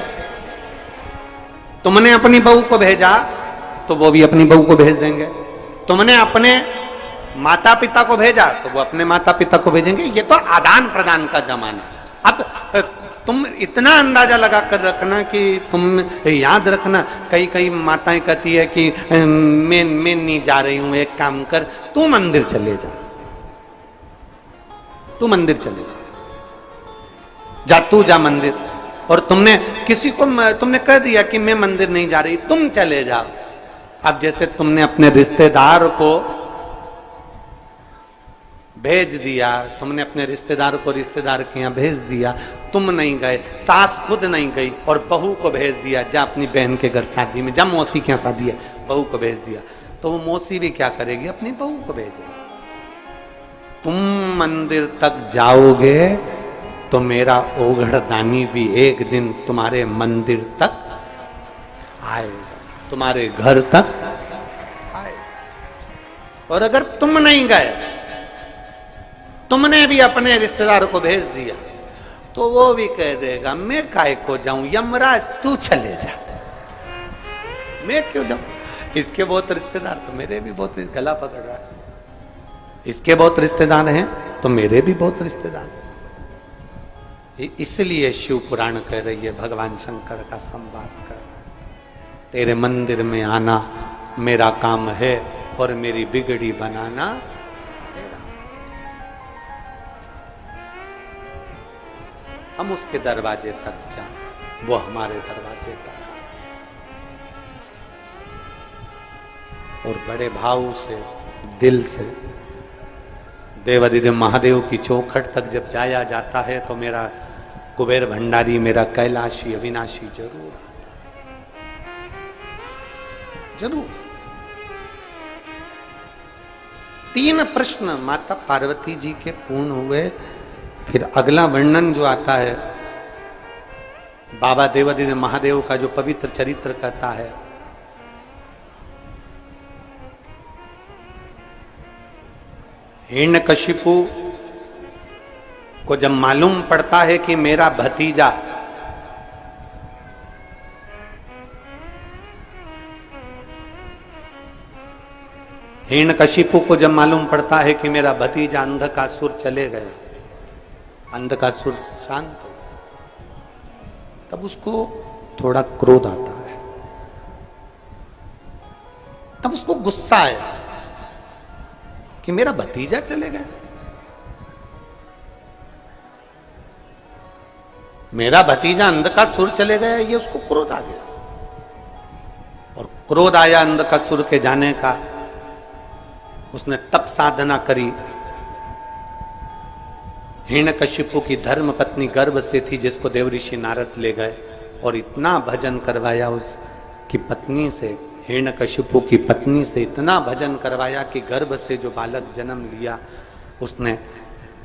तुमने अपनी बहू को भेजा तो वो भी अपनी बहू को भेज देंगे। तुमने अपने माता पिता को भेजा तो वो अपने माता पिता को भेजेंगे। ये तो आदान प्रदान का जमाना। अब तुम इतना अंदाजा लगा कर रखना कि तुम याद रखना, कई कई माताएं कहती है कि मैं नहीं जा रही हूं, एक काम कर, तू मंदिर चले जा, तू मंदिर चले जा, तू जा मंदिर। और तुमने किसी को तुमने कह दिया कि मैं मंदिर नहीं जा रही, तुम चले जाओ। अब जैसे तुमने अपने रिश्तेदार को भेज दिया, तुमने अपने रिश्तेदार को रिश्तेदार के यहाँ भेज दिया, तुम नहीं गए, सास खुद नहीं गई और बहू को भेज दिया, जा अपनी बहन के घर शादी में, जा मौसी के यहाँ शादी है, बहू को भेज दिया, तो वो मौसी भी क्या करेगी, अपनी बहू को भेजेगी। तुम मंदिर तक जाओगे तो मेरा ओघड़दानी भी एक दिन तुम्हारे मंदिर तक आएगा, तुम्हारे घर तक आएगा। और अगर तुम नहीं गए, तुमने भी अपने रिश्तेदार को भेज दिया, तो वो भी कह देगा मैं काय को जाऊं, यमराज तू चले जा, मैं क्यों जाऊं। इसके बहुत रिश्तेदार, तो मेरे भी बहुत, गला पकड़ रहा है, इसके बहुत रिश्तेदार हैं तो मेरे भी बहुत रिश्तेदार हैं। इसलिए शिव पुराण कह रही है, भगवान शंकर का संवाद कर, तेरे मंदिर में आना मेरा काम है और मेरी बिगड़ी बनाना तेरा। हम उसके दरवाजे तक जाए, वो हमारे दरवाजे तक आए, और बड़े भाव से, दिल से देवादिदेव महादेव की चौखट तक जब जाया जाता है तो मेरा कुबेर भंडारी, मेरा कैलाशी अविनाशी जरूर आता है, जरूर। 3 प्रश्न माता पार्वती जी के पूर्ण हुए। फिर अगला वर्णन जो आता है बाबा देवादिदेव महादेव का, जो पवित्र चरित्र कहता है, हिरण्यकशिपु को जब मालूम पड़ता है कि मेरा भतीजा हिरण्यकशिपु को जब मालूम पड़ता है कि मेरा भतीजा अंधकासुर चले गए, अंधकासुर शांत, तब उसको थोड़ा क्रोध आता है, तब उसको गुस्सा आया कि मेरा भतीजा चले गए, मेरा भतीजा अंधकासुर चले गया, ये उसको क्रोध आ गया। और क्रोध आया अंधकासुर के जाने का, उसने तप साधना करी। हिरण्यकशिपु की धर्म पत्नी गर्भ से थी, जिसको देवऋषि नारद ले गए और इतना भजन करवाया उसकी पत्नी से, हिरण्यकशिपु की पत्नी से इतना भजन करवाया कि गर्भ से जो बालक जन्म लिया, उसने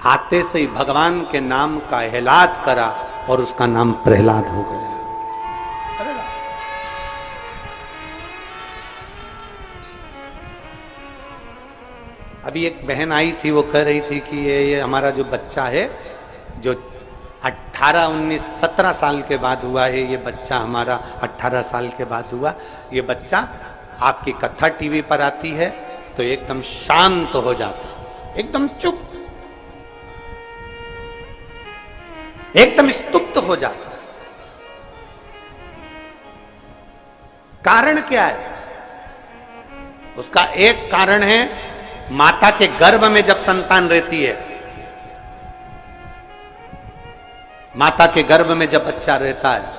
आते से ही भगवान के नाम का एहलाद करा और उसका नाम प्रहलाद हो गया। अभी एक बहन आई थी, वो कह रही थी कि ये हमारा जो बच्चा है, जो 18, 19, 17 साल के बाद हुआ है ये बच्चा हमारा, 18 साल के बाद हुआ ये बच्चा। आपकी कथा टीवी पर आती है तो एकदम शांत हो जाता, एकदम चुप, एकदम स्तुप्त हो जाता। कारण क्या है? उसका एक कारण है, माता के गर्भ में जब संतान रहती है, माता के गर्भ में जब बच्चा रहता है,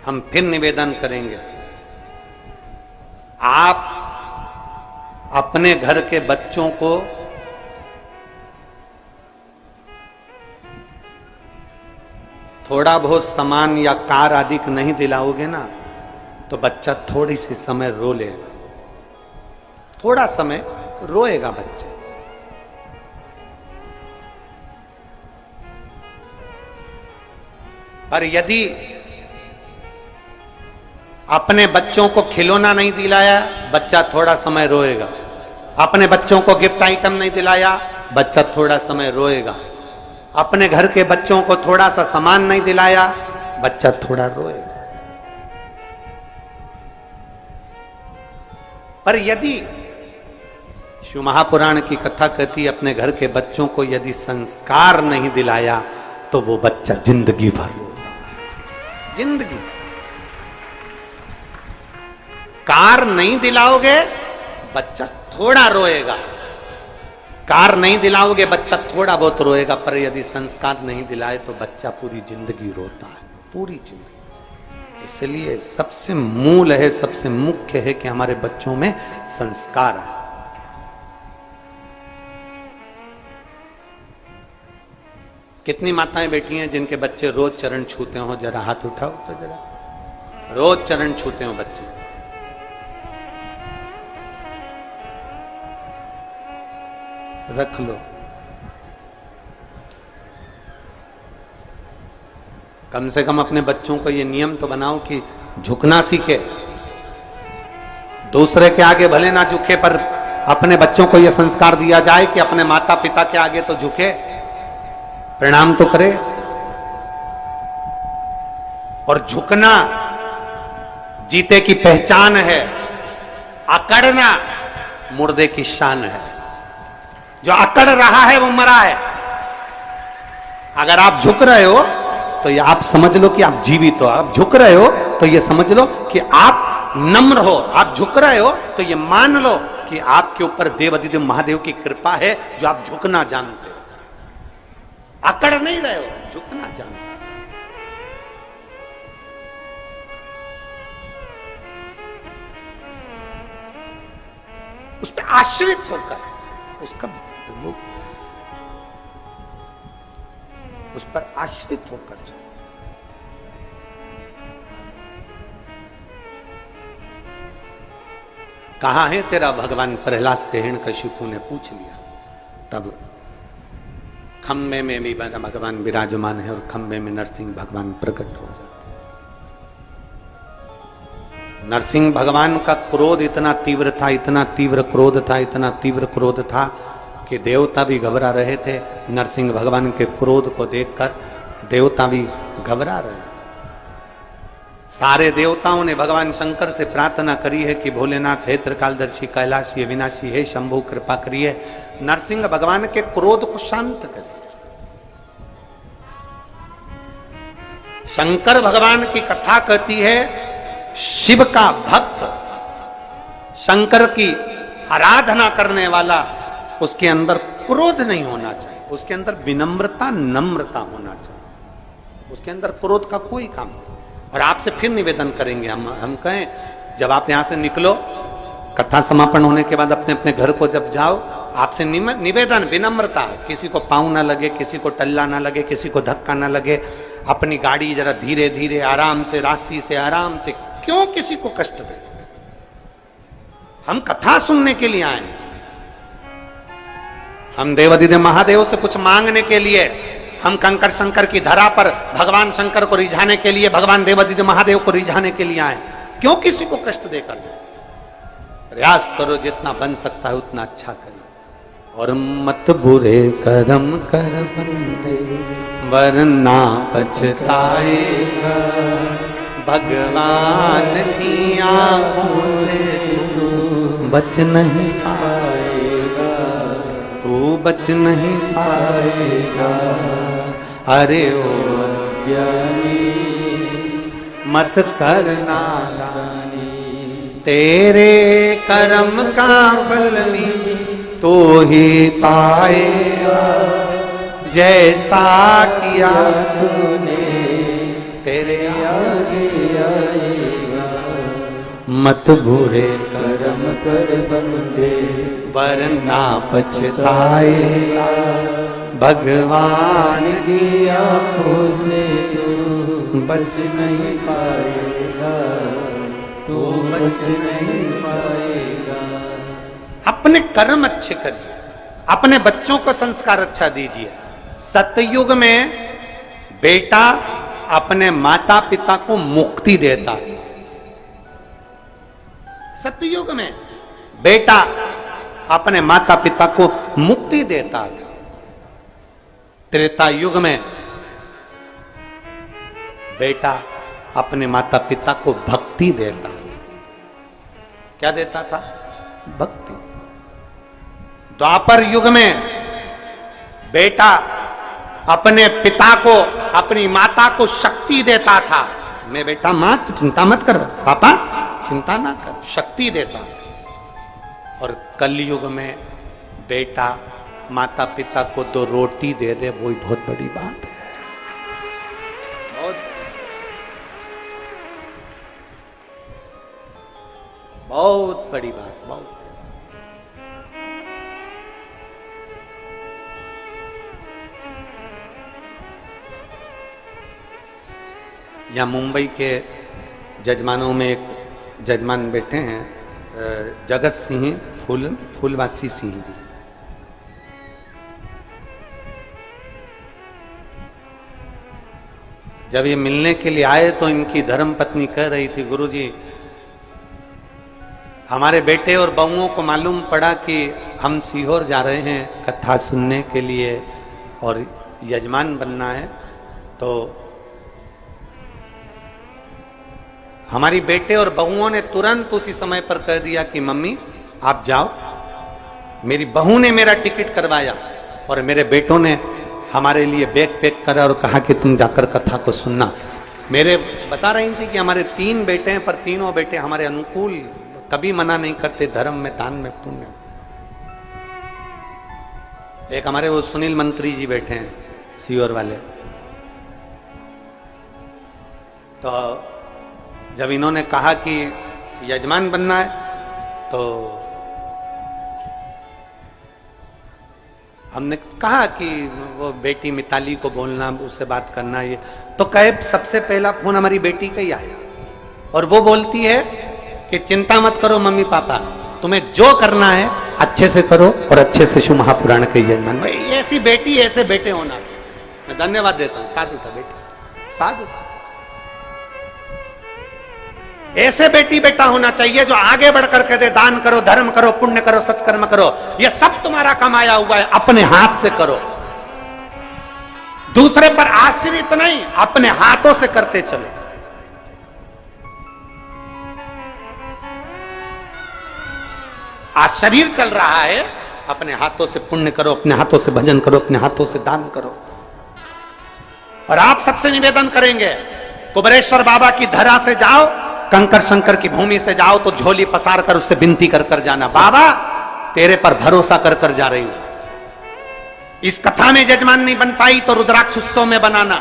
हम फिर निवेदन करेंगे, आप अपने घर के बच्चों को थोड़ा बहुत सामान या कार आदि नहीं दिलाओगे ना, तो बच्चा थोड़ी सी समय रो लेगा, थोड़ा समय रोएगा बच्चे। पर यदि अपने बच्चों को खिलौना नहीं दिलाया, बच्चा थोड़ा समय रोएगा। अपने बच्चों को गिफ्ट आइटम नहीं दिलाया, बच्चा थोड़ा समय रोएगा। अपने घर के बच्चों को थोड़ा सा सामान नहीं दिलाया, बच्चा थोड़ा रोएगा। पर यदि शिव महापुराण की कथा कहती, अपने घर के बच्चों को यदि संस्कार नहीं दिलाया तो वो बच्चा जिंदगी भर, जिंदगी कार नहीं दिलाओगे बच्चा थोड़ा रोएगा, कार नहीं दिलाओगे बच्चा थोड़ा बहुत रोएगा, पर यदि संस्कार नहीं दिलाए तो बच्चा पूरी जिंदगी रोता है, पूरी जिंदगी। इसलिए सबसे मूल है, सबसे मुख्य है कि हमारे बच्चों में संस्कार आए। कितनी माताएं बैठी हैं जिनके बच्चे रोज चरण छूते हो? जरा हाथ उठाओ तो जरा, रोज चरण छूते हो बच्चे। रख लो, कम से कम अपने बच्चों को ये नियम तो बनाओ कि झुकना सीखे, दूसरे के आगे भले ना झुके, पर अपने बच्चों को यह संस्कार दिया जाए कि अपने माता पिता के आगे तो झुके, प्रणाम तो करे। और झुकना जीते की पहचान है, अकड़ना मुर्दे की शान है। जो अकड़ रहा है वो मरा है। अगर आप झुक रहे हो तो ये आप समझ लो कि आप जीवित हो। आप झुक रहे हो तो ये समझ लो कि आप नम्र हो। आप झुक रहे हो तो ये मान लो कि आपके ऊपर देवाधिदेव महादेव की कृपा है जो आप झुकना जानते हो। अकड़ नहीं रहे हो, झुकना जानते हो। उस पर आश्रित होकर उसका उस पर आश्रित होकर जाओ। कहां है तेरा भगवान? प्रहलाद से हिरण्यकशिपु ने पूछ लिया। तब खंबे में भी भगवान विराजमान है और खंबे में नरसिंह भगवान प्रकट हो जाते। नरसिंह भगवान का क्रोध इतना तीव्र था, इतना तीव्र क्रोध था, इतना तीव्र क्रोध था कि देवता भी घबरा रहे थे। नरसिंह भगवान के क्रोध को देखकर देवता भी घबरा रहे। सारे देवताओं ने भगवान शंकर से प्रार्थना करी है कि भोलेनाथ हे त्रिकालदर्शी कैलाशी अविनाशी हे शंभु कृपा करिए, नरसिंह भगवान के क्रोध को शांत करिए। शंकर भगवान की कथा कहती है, शिव का भक्त, शंकर की आराधना करने वाला, उसके अंदर क्रोध नहीं होना चाहिए, उसके अंदर विनम्रता नम्रता होना चाहिए, उसके अंदर क्रोध का कोई काम नहीं। और आपसे फिर निवेदन करेंगे, हम कहें जब आप यहां से निकलो, कथा समापन होने के बाद अपने अपने घर को जब जाओ, आपसे निवेदन विनम्रता, किसी को पाँव ना लगे, किसी को टल्ला ना लगे, किसी को धक्का ना लगे, अपनी गाड़ी जरा धीरे धीरे आराम से, रास्ते से आराम से, क्यों किसी को कष्ट दे? हम कथा सुनने के लिए आए हैं, हम देवाधिदेव महादेव से कुछ मांगने के लिए, हम कंकर शंकर की धरा पर भगवान शंकर को रिझाने के लिए, भगवान देवाधिदेव महादेव को रिझाने के लिए आए। क्यों किसी को कष्ट देकर? प्रयास करो जितना बन सकता है उतना अच्छा करो। और मत बुरे कर्म कर बंदे वरना पछताएगा। भगवान की आंखों से तू बच नहीं पाएगा, तू बच नहीं पाएगा। अरे ओ ज्ञानी मत करना दानी, तेरे कर्म का फल भी तो ही पाएगा, जैसा किया तूने तेरे आगे आएगा। मत बुरे कर्म कर बंदे वरना पछताएगा। भगवान की आंखों से तू बच नहीं पाएगा, तू बच नहीं पाएगा। अपने कर्म अच्छे करिए, अपने बच्चों को संस्कार अच्छा दीजिए। सतयुग में बेटा अपने माता पिता को मुक्ति देता था। सतयुग में बेटा अपने माता पिता को मुक्ति देता था। त्रेता युग में बेटा अपने माता पिता को भक्ति देता था। क्या देता था? भक्ति। द्वापर युग में बेटा अपने पिता को, अपनी माता को शक्ति देता था। मैं बेटा मां तू चिंता मत कर, पापा चिंता ना कर, शक्ति देता था। और कलयुग में बेटा माता पिता को 2 रोटी दे दे, वो ही बहुत बड़ी बात है। बहुत बड़ी बात, बहुत। यहाँ मुंबई के जजमानों में एक जजमान बैठे हैं, जगत सिंह फूलवासी सिंह जी। जब ये मिलने के लिए आए तो इनकी धर्म पत्नी कह रही थी, गुरुजी हमारे बेटे और बहुओं को मालूम पड़ा कि हम सीहोर जा रहे हैं कथा सुनने के लिए और यजमान बनना है, तो हमारी बेटे और बहुओं ने तुरंत उसी समय पर कह दिया कि मम्मी आप जाओ। मेरी बहू ने मेरा टिकट करवाया और मेरे बेटों ने हमारे लिए बैग पैक करा और कहा कि तुम जाकर कथा को सुनना। मेरे बता रही थी कि हमारे 3 बेटे हैं, पर तीनों बेटे हमारे अनुकूल, कभी मना नहीं करते धर्म में, दान में, पुण्य। एक हमारे वो सुनील मंत्री जी बैठे हैं सीहोर वाले, तो जब इन्होंने कहा कि यजमान बनना है तो हमने कहा कि वो बेटी मिताली को बोलना, उससे बात करना, ये तो कहे सबसे पहला फोन हमारी बेटी का ही आया और वो बोलती है कि चिंता मत करो मम्मी पापा, तुम्हें जो करना है अच्छे से करो और अच्छे से शिव महापुराण के यजमान। ऐसी बेटी ऐसे बेटे होना चाहिए। मैं धन्यवाद देता हूँ। साधु था बेटा, साधु था। ऐसे बेटी बेटा होना चाहिए जो आगे बढ़कर कहते दान करो, धर्म करो, पुण्य करो, सत्कर्म करो, ये सब तुम्हारा कमाया हुआ है, अपने हाथ से करो। दूसरे पर आश्रित नहीं, अपने हाथों से करते चलो। आज शरीर चल रहा है, अपने हाथों से पुण्य करो, अपने हाथों से भजन करो, अपने हाथों से दान करो। और आप सबसे निवेदन करेंगे, कुबेरेश्वर बाबा की धरा से जाओ, कंकर शंकर की भूमि से जाओ तो झोली पसार कर उससे विनती कर कर जाना, बाबा तेरे पर भरोसा कर कर जा रही हूं। इस कथा में जजमान नहीं बन पाई तो रुद्राक्ष उत्सव में बनाना।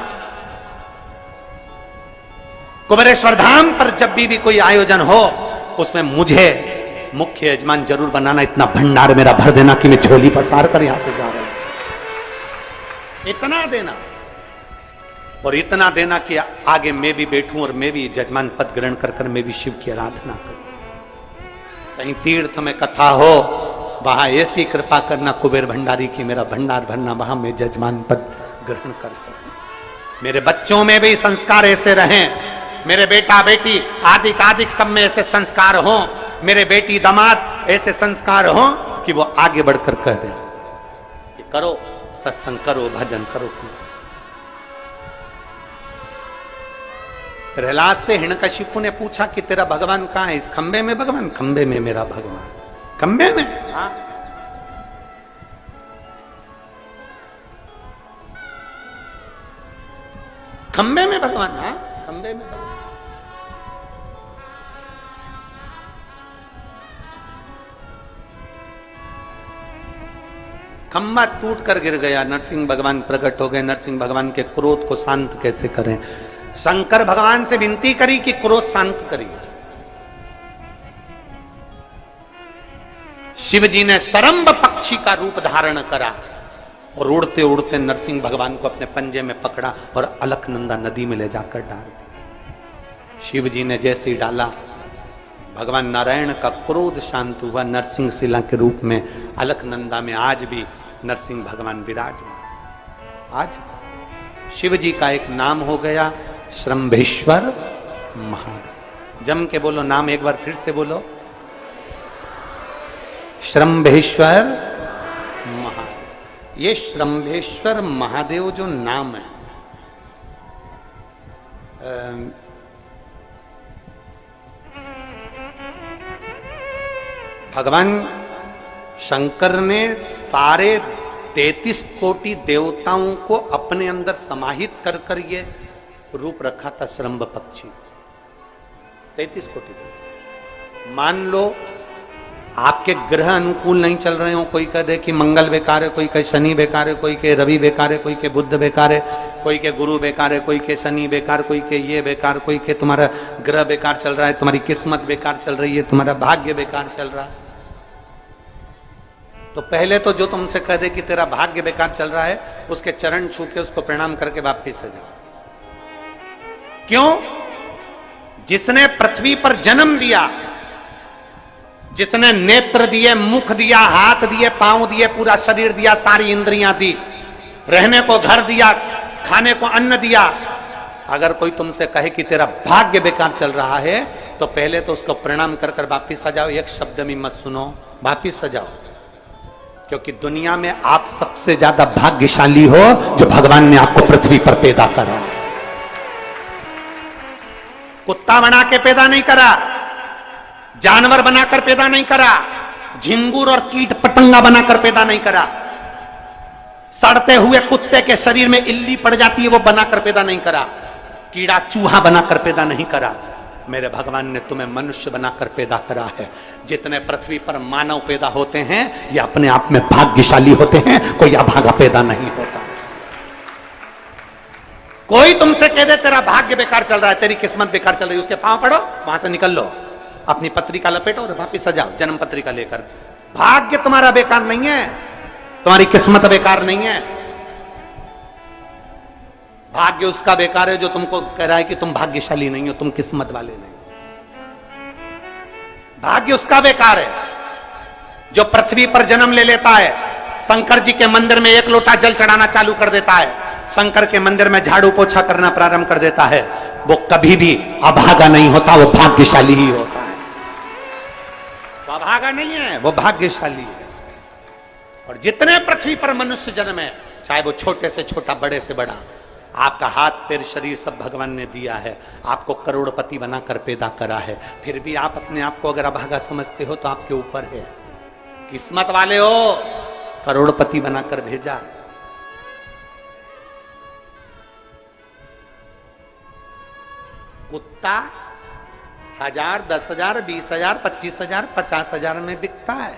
कुबेरेश्वर धाम पर जब भी कोई आयोजन हो उसमें मुझे मुख्य यजमान जरूर बनाना। इतना भंडार मेरा भर देना कि मैं झोली पसार कर यहां से जा रहा हूं। इतना देना और इतना देना कि आगे मैं भी बैठूं और मैं भी जजमान पद ग्रहण कर कर मैं भी शिव की आराधना करूं। कहीं तीर्थ में कथा हो वहां ऐसी कृपा करना कुबेर भंडारी की मेरा भंडार भरना, वहां मैं जजमान पद ग्रहण कर सकूं। मेरे बच्चों में भी संस्कार ऐसे रहें, मेरे बेटा बेटी आदिक सब में ऐसे संस्कार हों, मेरे बेटी दामाद ऐसे संस्कार हों कि वो आगे बढ़कर कह दें करो सत्संग, करो भजन, करो। प्रहलाद से हिरण्यकशिपु ने पूछा कि तेरा भगवान कहाँ है? इस खंबे में भगवान? खंबे में मेरा भगवान। खंबे में? हाँ। खंबे में भगवान? हाँ, खंबे में भगवान। खंबा टूट कर गिर गया, नरसिंह भगवान प्रकट हो गए। नरसिंह भगवान के क्रोध को शांत कैसे करें? शंकर भगवान से विनती करी कि क्रोध शांत करिए। शिव जी ने सरंब पक्षी का रूप धारण करा और उड़ते उड़ते नरसिंह भगवान को अपने पंजे में पकड़ा और अलकनंदा नदी में ले जाकर डाल दिया। शिव जी ने जैसे ही डाला, भगवान नारायण का क्रोध शांत हुआ। नरसिंह शिला के रूप में अलकनंदा में आज भी नरसिंह भगवान विराजमान। आज शिव जी का एक नाम हो गया श्रंभेश्वर महादेव। जम के बोलो नाम एक बार फिर से बोलो, श्रंभेश्वर महादेव। ये श्रंभेश्वर महादेव जो नाम है, भगवान शंकर ने सारे 33 कोटि देवताओं को अपने अंदर समाहित कर कर ये रूप रखा था श्रंभ पक्षी। 33 कोटि। मान लो आपके ग्रह अनुकूल नहीं चल रहे हो, कोई कह दे कि मंगल बेकार है, कोई कहे शनि बेकार है, कोई के रवि बेकार है, कोई के बुध बेकार है, कोई के गुरु बेकार है, कोई के शनि बेकार, कोई के ये बेकार, कोई के तुम्हारा ग्रह बेकार चल रहा है, तुम्हारी किस्मत बेकार चल रही है, तुम्हारा भाग्य बेकार चल रहा है। तो पहले तो जो तुमसे कह दे कि तेरा भाग्य बेकार चल रहा है, उसके चरण छू के उसको प्रणाम करके वापिस आ जाओ। क्यों? जिसने पृथ्वी पर जन्म दिया, जिसने नेत्र दिए, मुख दिया, हाथ दिए, पांव दिए, पूरा शरीर दिया, सारी इंद्रियां दी, रहने को घर दिया, खाने को अन्न दिया, अगर कोई तुमसे कहे कि तेरा भाग्य बेकार चल रहा है, तो पहले तो उसको प्रणाम कर कर वापिस आ जाओ। एक शब्द में मत सुनो, वापिस आ जाओ। क्योंकि दुनिया में आप सबसे ज्यादा भाग्यशाली हो जो भगवान ने आपको पृथ्वी पर पैदा करा। कुत्ता बना के पैदा नहीं करा, जानवर बनाकर पैदा नहीं करा, झिंगुर और कीट पतंगा बनाकर पैदा नहीं करा, सड़ते हुए कुत्ते के शरीर में इल्ली पड़ जाती है वो बनाकर पैदा नहीं करा, कीड़ा चूहा बनाकर पैदा नहीं करा। मेरे भगवान ने तुम्हें मनुष्य बनाकर पैदा करा है। जितने पृथ्वी पर मानव पैदा होते हैं ये अपने आप में भाग्यशाली होते हैं, कोई अभागा पैदा नहीं होता। कोई तुमसे कह दे तेरा भाग्य बेकार चल रहा है, तेरी किस्मत बेकार चल रही है, उसके पांव पड़ो, वहां से निकल लो, अपनी पत्रिका लपेटो और वापिस सजाओ जन्म पत्रिका लेकर। भाग्य तुम्हारा बेकार नहीं है, तुम्हारी किस्मत बेकार नहीं है। भाग्य उसका बेकार है जो तुमको कह रहा है कि तुम भाग्यशाली नहीं हो, तुम किस्मत वाले नहीं। भाग्य उसका बेकार है जो पृथ्वी पर जन्म ले लेता है, शंकर जी के मंदिर में 1 लोटा जल चढ़ाना चालू कर देता है, शंकर के मंदिर में झाड़ू पोछा करना प्रारंभ कर देता है, वो कभी भी अभागा नहीं होता, वो भाग्यशाली ही होता है। वो अभागा नहीं है, वो भाग्यशाली है। और जितने पृथ्वी पर मनुष्य जन्म है, चाहे वो छोटे से छोटा, बड़े से बड़ा, आपका हाथ पैर शरीर सब भगवान ने दिया है, आपको करोड़पति बनाकर पैदा करा है, फिर भी आप अपने आप को अगर अभागा समझते हो तो आपके ऊपर है। किस्मत वाले हो, करोड़पति बनाकर भेजा है। कुत्ता 1000, 10,000, 20,000, 25,000, 50,000 में बिकता है।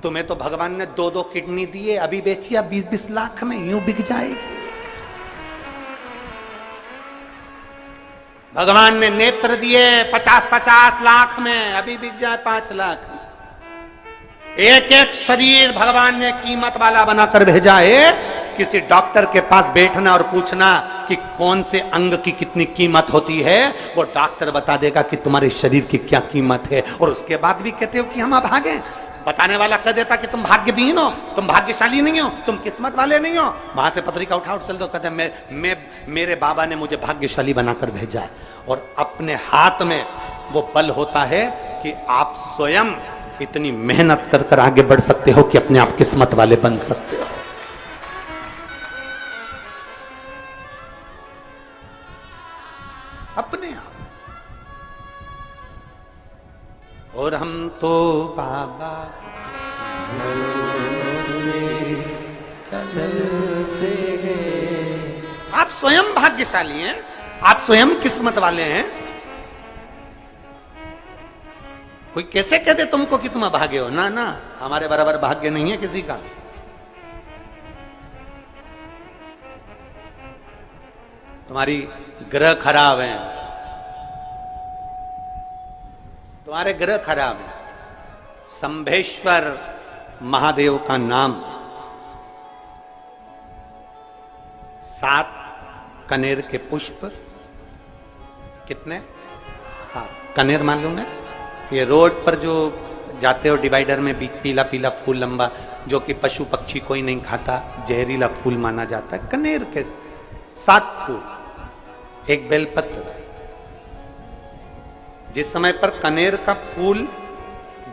तुम्हें तो भगवान ने 2-2 किडनी दिए, अभी बेचिए 20-20 लाख में, यूं बिक जाएगी। भगवान ने नेत्र दिए 50-50 लाख में, अभी बिक जाए 5 लाख में। एक एक शरीर भगवान ने कीमत वाला बनाकर भेजा है। किसी डॉक्टर के पास बैठना और पूछना कि कौन से अंग की कितनी कीमत होती है, वो डॉक्टर बता देगा कि तुम्हारे शरीर की क्या कीमत है। और उसके बाद भी कहते हो कि हम अभागे। बताने वाला कह देता कि तुम भाग्यहीन हो, तुम भाग्यशाली नहीं हो, तुम किस्मत वाले नहीं हो। वहां से पत्रिका उठाओ चल दो, कहते मेरे बाबा ने मुझे भाग्यशाली बनाकर भेजा है। और अपने हाथ में वो बल होता है कि आप स्वयं इतनी मेहनत कर कर आगे बढ़ सकते हो कि अपने आप किस्मत वाले बन सकते हो। अपने आप। और हम तो बाबा चलते हैं। आप स्वयं भाग्यशाली हैं, आप स्वयं किस्मत वाले हैं। कोई कैसे कहते तुमको कि तुम अभागे हो? ना ना, हमारे बराबर भाग्य नहीं है किसी का। तुम्हारी ग्रह खराब हैं, तुम्हारे ग्रह खराब हैं। शंभेश्वर महादेव का नाम 7 कनेर के पुष्प, कितने? 7 कनेर मालूम है? ये रोड पर जो जाते हो डिवाइडर में पीला पीला फूल लंबा, जो कि पशु पक्षी कोई नहीं खाता, जहरीला फूल माना जाता है। कनेर के 7 फूल, एक बेलपत्र। जिस समय पर कनेर का फूल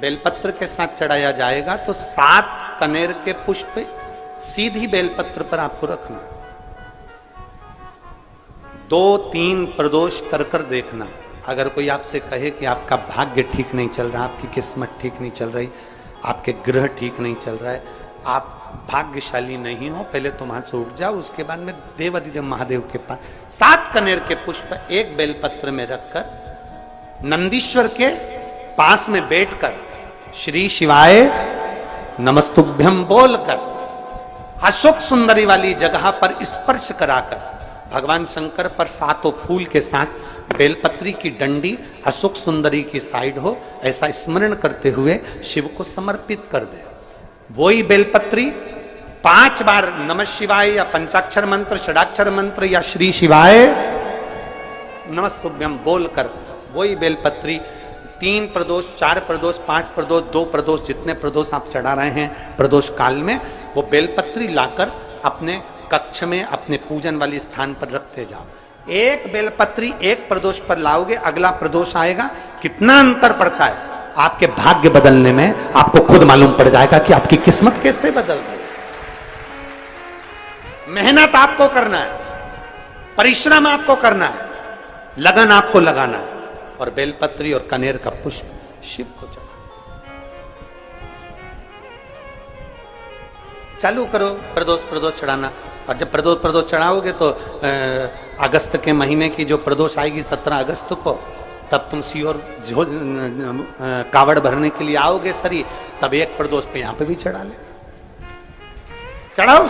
बेलपत्र के साथ चढ़ाया जाएगा तो 7 कनेर के पुष्प सीधी बेलपत्र पर आपको रखना। 2-3 प्रदोष कर कर देखना। अगर कोई आपसे कहे कि आपका भाग्य ठीक नहीं चल रहा, आपकी किस्मत ठीक नहीं चल रही, आपके ग्रह ठीक नहीं चल रहा है, आप भाग्यशाली नहीं हो, पहले तुम वहां से उठ जाओ। उसके बाद में देवाधिदेव महादेव के पास 7 कनेर के पुष्प एक बेलपत्र में रखकर नंदीश्वर के पास में बैठकर श्री शिवाय नमस्तुभ्यम बोलकर अशोक सुंदरी वाली जगह पर स्पर्श कराकर भगवान शंकर पर 7 फूल के साथ बेलपत्री की डंडी अशोक सुंदरी की साइड हो, ऐसा स्मरण करते हुए शिव को समर्पित कर दे। वही बेलपत्री 5 बार नमः शिवाय या पंचाक्षर मंत्र, षडाक्षर मंत्र या श्री शिवाय नमस्तुभ्यम बोलकर वही बेलपत्री 3 प्रदोष, 4 प्रदोष, 5 प्रदोष, 2 प्रदोष, जितने प्रदोष आप चढ़ा रहे हैं प्रदोष काल में, वो बेलपत्री लाकर अपने कक्ष में अपने पूजन वाले स्थान पर रखते जाओ। एक बेलपत्री एक प्रदोष पर लाओगे, अगला प्रदोष आएगा, कितना अंतर पड़ता है आपके भाग्य बदलने में, आपको खुद मालूम पड़ जाएगा कि आपकी किस्मत कैसे बदल रही है। मेहनत आपको करना है, परिश्रम आपको करना है, लगन आपको लगाना है, और बेलपत्री और कनेर का पुष्प शिव को चढ़ा। चालू करो प्रदोष चढ़ाना। और जब प्रदोष चढ़ाओगे तो अगस्त के महीने की जो प्रदोष आएगी 17 अगस्त को, तब तुम सीहोर कावड़ भरने के लिए आओगे सरी, तब एक प्रदोष पे यहां पे भी चढ़ा ले, चढ़ाओ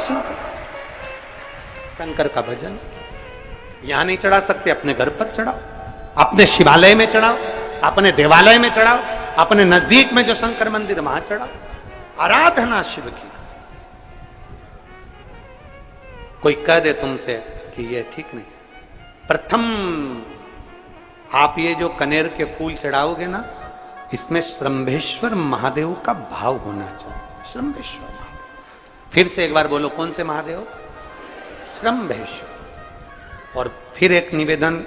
शंकर का भजन। यहां नहीं चढ़ा सकते, अपने घर पर चढ़ाओ, अपने शिवालय में चढ़ाओ, अपने देवालय में चढ़ाओ, अपने नजदीक में जो शंकर मंदिर वहां चढ़ाओ। आराधना शिव की। कोई कह दे तुमसे कि ये ठीक नहीं, प्रथम आप ये जो कनेर के फूल चढ़ाओगे ना, इसमें श्रंभेश्वर महादेव का भाव होना चाहिए। श्रंभेश्वर महादेव, फिर से एक बार बोलो, कौन से महादेव? श्रंभेश्वर। और फिर एक निवेदन,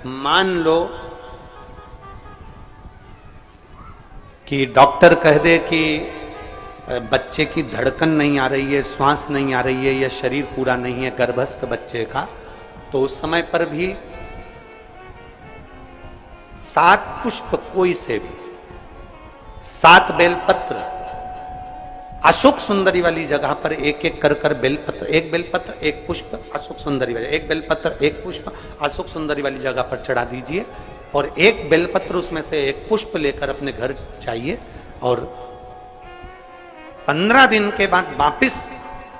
मान लो कि डॉक्टर कह दे कि बच्चे की धड़कन नहीं आ रही है, श्वास नहीं आ रही है, या शरीर पूरा नहीं है गर्भस्थ बच्चे का, तो उस समय पर भी 7 पुष्प कोई से भी, 7 बेलपत्र अशोक सुंदरी वाली जगह पर एक एक कर बेलपत्र, एक बेलपत्र एक पुष्प अशोक सुंदरी वाली, एक बेलपत्र एक पुष्प अशोक सुंदरी वाली जगह पर चढ़ा दीजिए, और एक बेलपत्र उसमें से एक पुष्प लेकर अपने घर जाइए, और 15 दिन के बाद वापिस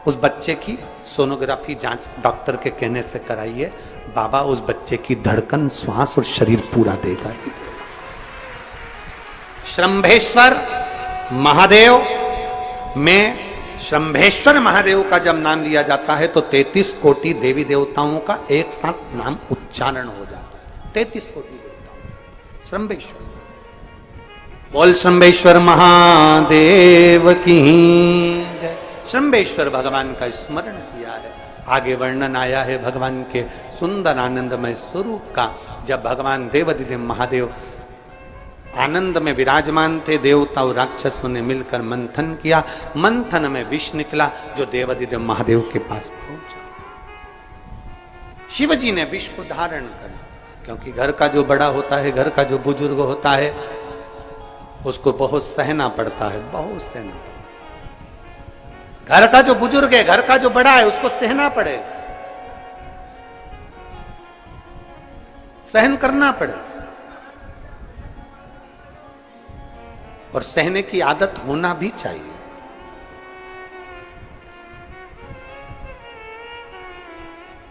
उस बच्चे की सोनोग्राफी जांच डॉक्टर के कहने से कराइए। बाबा उस बच्चे की धड़कन, श्वास और शरीर पूरा देगा। श्रंभेश्वर महादेव में, श्रंभेश्वर महादेव का जब नाम लिया जाता है तो 33 कोटि देवी देवताओं का एक साथ नाम उच्चारण हो जाता है। 33 कोटि देवताओं। श्रंभेश्वर, बोल श्रंभेश्वर महादेव की जय। श्रंभेश्वर भगवान का स्मरण किया है। आगे वर्णन आया है भगवान के सुंदर आनंदमय स्वरूप का। जब भगवान देवाधिदेव महादेव आनंद में विराजमान थे, देवता और राक्षसों ने मिलकर मंथन किया, मंथन में विष निकला जो देवाधिदेव महादेव के पास पहुंचा। शिवजी ने विष को धारण कर क्योंकि घर का जो बड़ा होता है, घर का जो बुजुर्ग होता है, उसको बहुत सहना पड़ता है, बहुत सहना पड़ता है। घर का जो बुजुर्ग है, घर का जो बड़ा है, उसको सहना पड़े, सहन करना पड़े। और सहने की आदत होना भी चाहिए।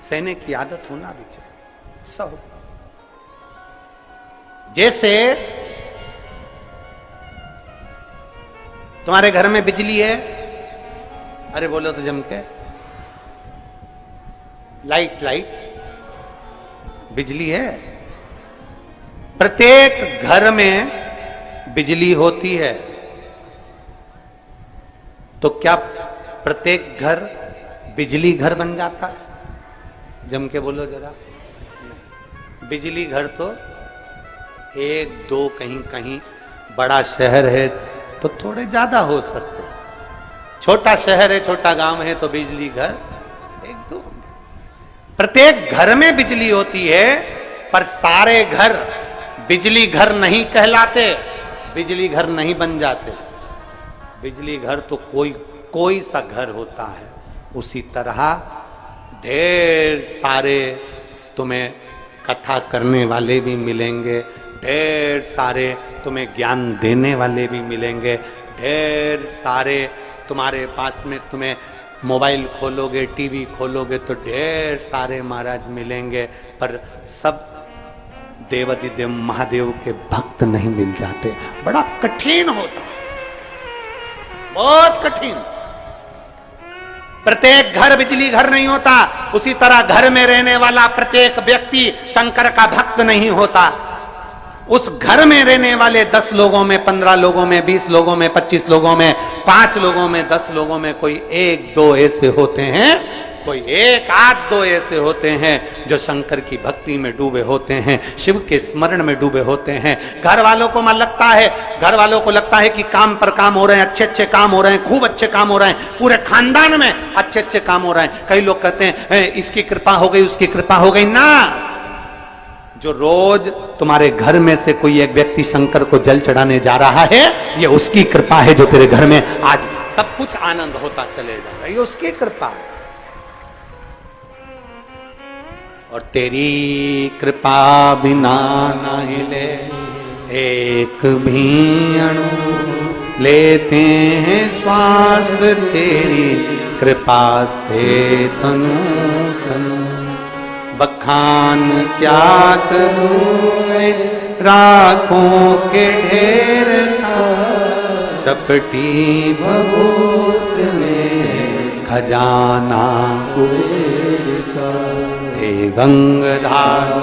सहने की आदत होना भी चाहिए। सब जैसे तुम्हारे घर में बिजली है, अरे बोलो तो जम के, लाइट बिजली है। प्रत्येक घर में बिजली होती है, तो क्या प्रत्येक घर बिजली घर बन जाता है? जम के बोलो जरा। बिजली घर तो एक दो, कहीं कहीं बड़ा शहर है तो थोड़े ज्यादा हो सकते, छोटा शहर है, छोटा गांव है तो बिजली घर एक दो। प्रत्येक घर में बिजली होती है, पर सारे घर बिजली घर नहीं कहलाते, बिजली घर नहीं बन जाते। बिजली घर तो कोई सा घर होता है। उसी तरह ढेर सारे तुम्हें कथा करने वाले भी मिलेंगे, ढेर सारे तुम्हें ज्ञान देने वाले भी मिलेंगे, ढेर सारे तुम्हारे पास में, तुम्हें मोबाइल खोलोगे, टीवी खोलोगे तो ढेर सारे महाराज मिलेंगे, पर सब देवाधिदेव महादेव के भक्त नहीं मिल जाते। बड़ा कठिन होता, बहुत कठिन। प्रत्येक घर बिजली घर नहीं होता। उसी तरह घर में रहने वाला प्रत्येक व्यक्ति शंकर का भक्त नहीं होता। उस घर में रहने वाले 10 लोगों में, 15 लोगों में, 20 लोगों में, 25 लोगों में, 5 लोगों में, 10 लोगों में कोई 1-2 ऐसे होते हैं, कोई 1-8-2 ऐसे होते हैं जो शंकर की भक्ति में डूबे होते हैं, शिव के स्मरण में डूबे होते हैं। घर वालों को लगता है कि काम पर काम हो रहे हैं, अच्छे काम हो रहे हैं, खूब अच्छे काम हो रहे हैं, पूरे खानदान में अच्छे काम हो रहे हैं। कई लोग कहते हैं इसकी कृपा हो गई, उसकी कृपा हो गई। ना, जो रोज तुम्हारे घर में से कोई एक व्यक्ति शंकर को जल चढ़ाने जा रहा है, ये उसकी कृपा है जो तेरे घर में आज सब कुछ आनंद होता चलेगा, ये उसकी कृपा है। और तेरी कृपा बिना ना हिले एक भी अणु, लेते हैं श्वास तेरी कृपा से तनु तनु। बखान क्या करूं मैं राखों के ढेर का, चपटी भभूत में खजाना कुबेर का। हे गंगाधार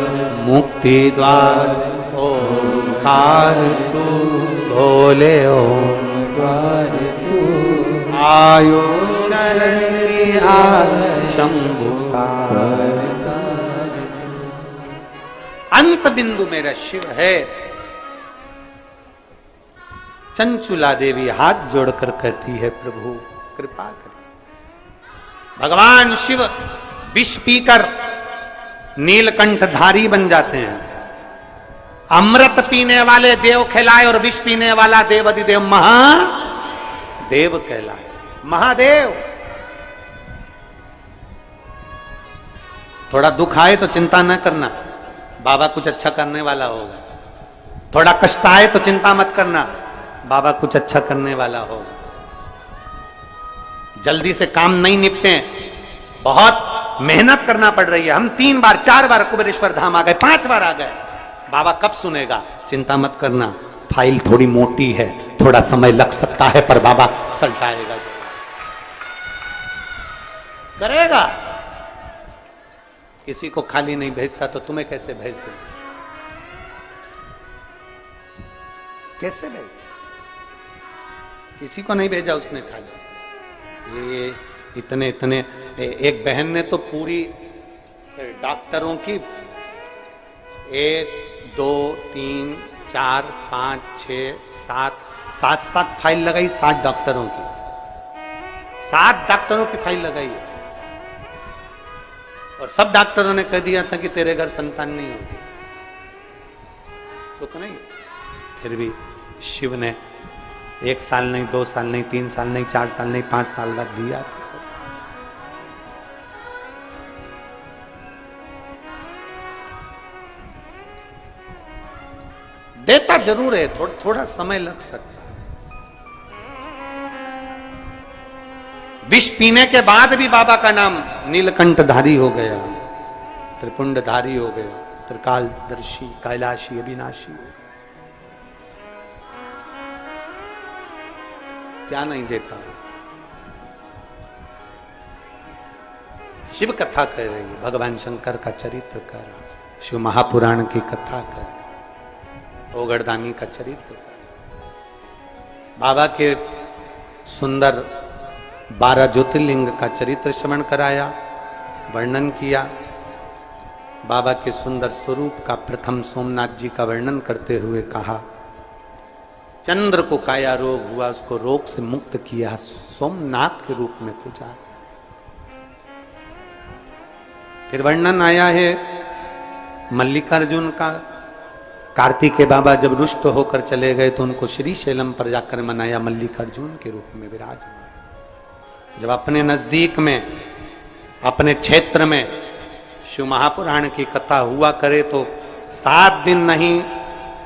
मुक्ति द्वार ओंकार तू, बोले ओंकार तू। आयो शरण शंभु का। अंत बिंदु मेरा शिव है। चंचुला देवी हाथ जोड़कर कहती है, प्रभु कृपा करें। भगवान शिव विष पीकर नीलकंठधारी बन जाते हैं। अमृत पीने वाले देव कहलाए और विष पीने वाला देवाधिदेव महादेव कहलाए। महादेव। थोड़ा दुख आए तो चिंता न करना, बाबा कुछ अच्छा करने वाला होगा। थोड़ा कष्ट आए तो चिंता मत करना, बाबा कुछ अच्छा करने वाला होगा। जल्दी से काम नहीं निपटे, बहुत मेहनत करना पड़ रही है। हम 3 बार 4 बार कुबेरेश्वर धाम आ गए, 5 बार आ गए, बाबा कब सुनेगा? चिंता मत करना, फाइल थोड़ी मोटी है, थोड़ा समय लग सकता है, पर बाबा सल्टाएगा, करेगा। किसी को खाली नहीं भेजता तो तुम्हें कैसे भेज दे? कैसे भेज? किसी को नहीं भेजा उसने खाली। ये इतने एक बहन ने तो पूरी डॉक्टरों की 1 2 3 4 5 6 7 फाइल लगाई। 7 डॉक्टरों की, 7 डॉक्टरों की फाइल लगाई है। और सब डॉक्टरों ने कह दिया था कि तेरे घर संतान नहीं होगी। सुख नहीं। फिर भी शिव ने 1 साल नहीं, 2 साल नहीं, 3 साल नहीं, 4 साल नहीं, 5 साल बाद दिया तो सब। देता जरूर है, थोड़ा समय लग सकता है। विष पीने के बाद भी बाबा का नाम नीलकंठधारी हो गया, त्रिपुंडधारी हो गया, त्रिकालदर्शी, कैलाशी, अविनाशी। क्या नहीं देता। शिव कथा कह रही है, भगवान शंकर का चरित्र कह रहा है, शिव महापुराण की कथा कह रहा है, ओगड़दानी का चरित्र। बाबा के सुंदर 12 ज्योतिर्लिंग का चरित्र श्रवण कराया, वर्णन किया। बाबा के सुंदर स्वरूप का प्रथम सोमनाथ जी का वर्णन करते हुए कहा, चंद्र को काया रोग हुआ, उसको रोग से मुक्त किया, सोमनाथ के रूप में पूजा। फिर वर्णन आया है मल्लिकार्जुन का। कार्तिकेय बाबा जब रुष्ट होकर चले गए तो उनको श्रीशैलम पर जाकर मनाया, मल्लिकार्जुन के रूप में विराजमान। जब अपने नजदीक में, अपने क्षेत्र में शिव महापुराण की कथा हुआ करे तो 7 दिन नहीं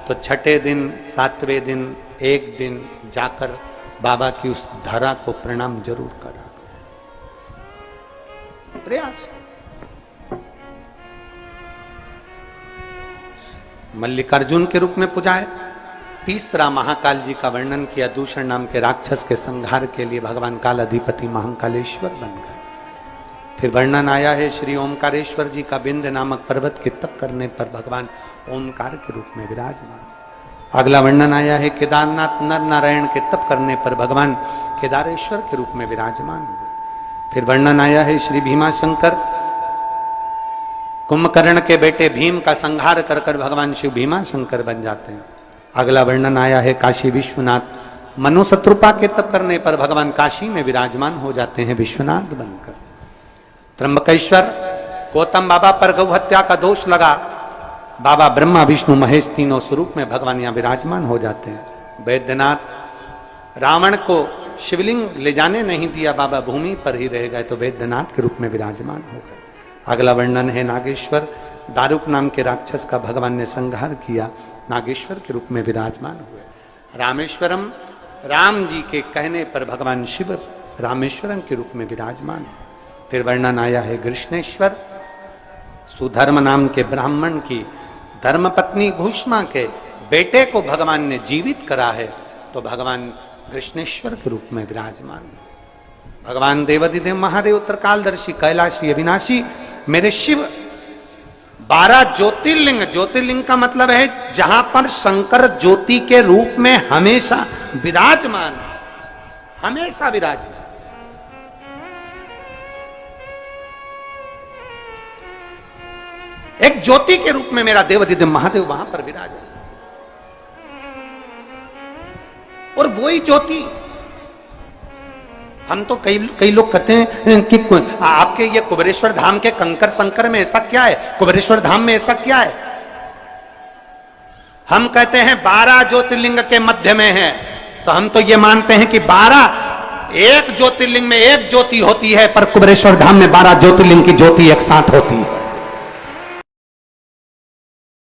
तो छठे दिन, 7वें दिन, एक दिन जाकर बाबा की उस धरा को प्रणाम जरूर करा। प्रयास। मल्लिकार्जुन के रूप में पूजाए। तीसरा महाकाल जी का वर्णन किया, दूषण नाम के राक्षस के संहार के लिए भगवान काल अधिपति महाकालेश्वर बन गए। फिर वर्णन आया है श्री ओमकारेश्वर जी का, विंध्य नामक पर्वत के तप करने पर भगवान ओमकार के रूप में विराजमान। अगला वर्णन आया है केदारनाथ नर नारायण के तप करने पर भगवान केदारेश्वर के रूप में विराजमान हुए। फिर वर्णन आया है श्री भीमाशंकर, कुंभकर्ण के बेटे भीम का संहार कर कर भगवान शिव भीमाशंकर बन जाते हैं। अगला वर्णन आया है काशी विश्वनाथ, मनु शत्रुपा के तप करने पर भगवान काशी में विराजमान हो जाते हैं विश्वनाथ बनकर। त्र्यंबकेश्वर, गौतम बाबा पर गौ हत्या का दोष लगा, बाबा ब्रह्मा विष्णु महेश तीनों स्वरूप में भगवान यहाँ विराजमान हो जाते हैं। वैद्यनाथ, रावण को शिवलिंग ले जाने नहीं दिया, बाबा भूमि पर ही रह गए तो वैद्यनाथ के रूप में विराजमान हो गए। अगला वर्णन है नागेश्वर, दारुक नाम के राक्षस का भगवान ने संहार किया, नागेश्वर के रूप में विराजमान हुए। रामेश्वरम, राम जी के कहने पर भगवान शिव रामेश्वरम के रूप में विराजमान हुए। फिर वर्णन आया है कृष्णेश्वर, सुधर्म नाम के ब्राह्मण की धर्मपत्नी भूष्मा के बेटे को भगवान ने जीवित करा है तो भगवान कृष्णेश्वर के रूप में विराजमान। भगवान देवाधिदेव महादेव, उत्तरकालदर्शी, कैलाशी, अविनाशी, मेरे शिव 12 ज्योतिर्लिंग। ज्योतिर्लिंग का मतलब है जहां पर शंकर ज्योति के रूप में हमेशा विराजमान, हमेशा विराजमान। एक ज्योति के रूप में मेरा देवाधिदेव महादेव वहां पर विराजमान। और वही ज्योति, हम तो कई लोग कहते हैं कि आपके ये कुबेरेश्वर धाम के कंकर संकर में ऐसा क्या है, कुबेरेश्वर धाम में ऐसा क्या है। हम कहते हैं 12 ज्योतिर्लिंग के मध्य में है, तो हम तो ये मानते हैं कि 12 एक ज्योतिर्लिंग में एक ज्योति होती है, पर कुबेरेश्वर धाम में 12 ज्योतिर्लिंग की ज्योति एक साथ होती है।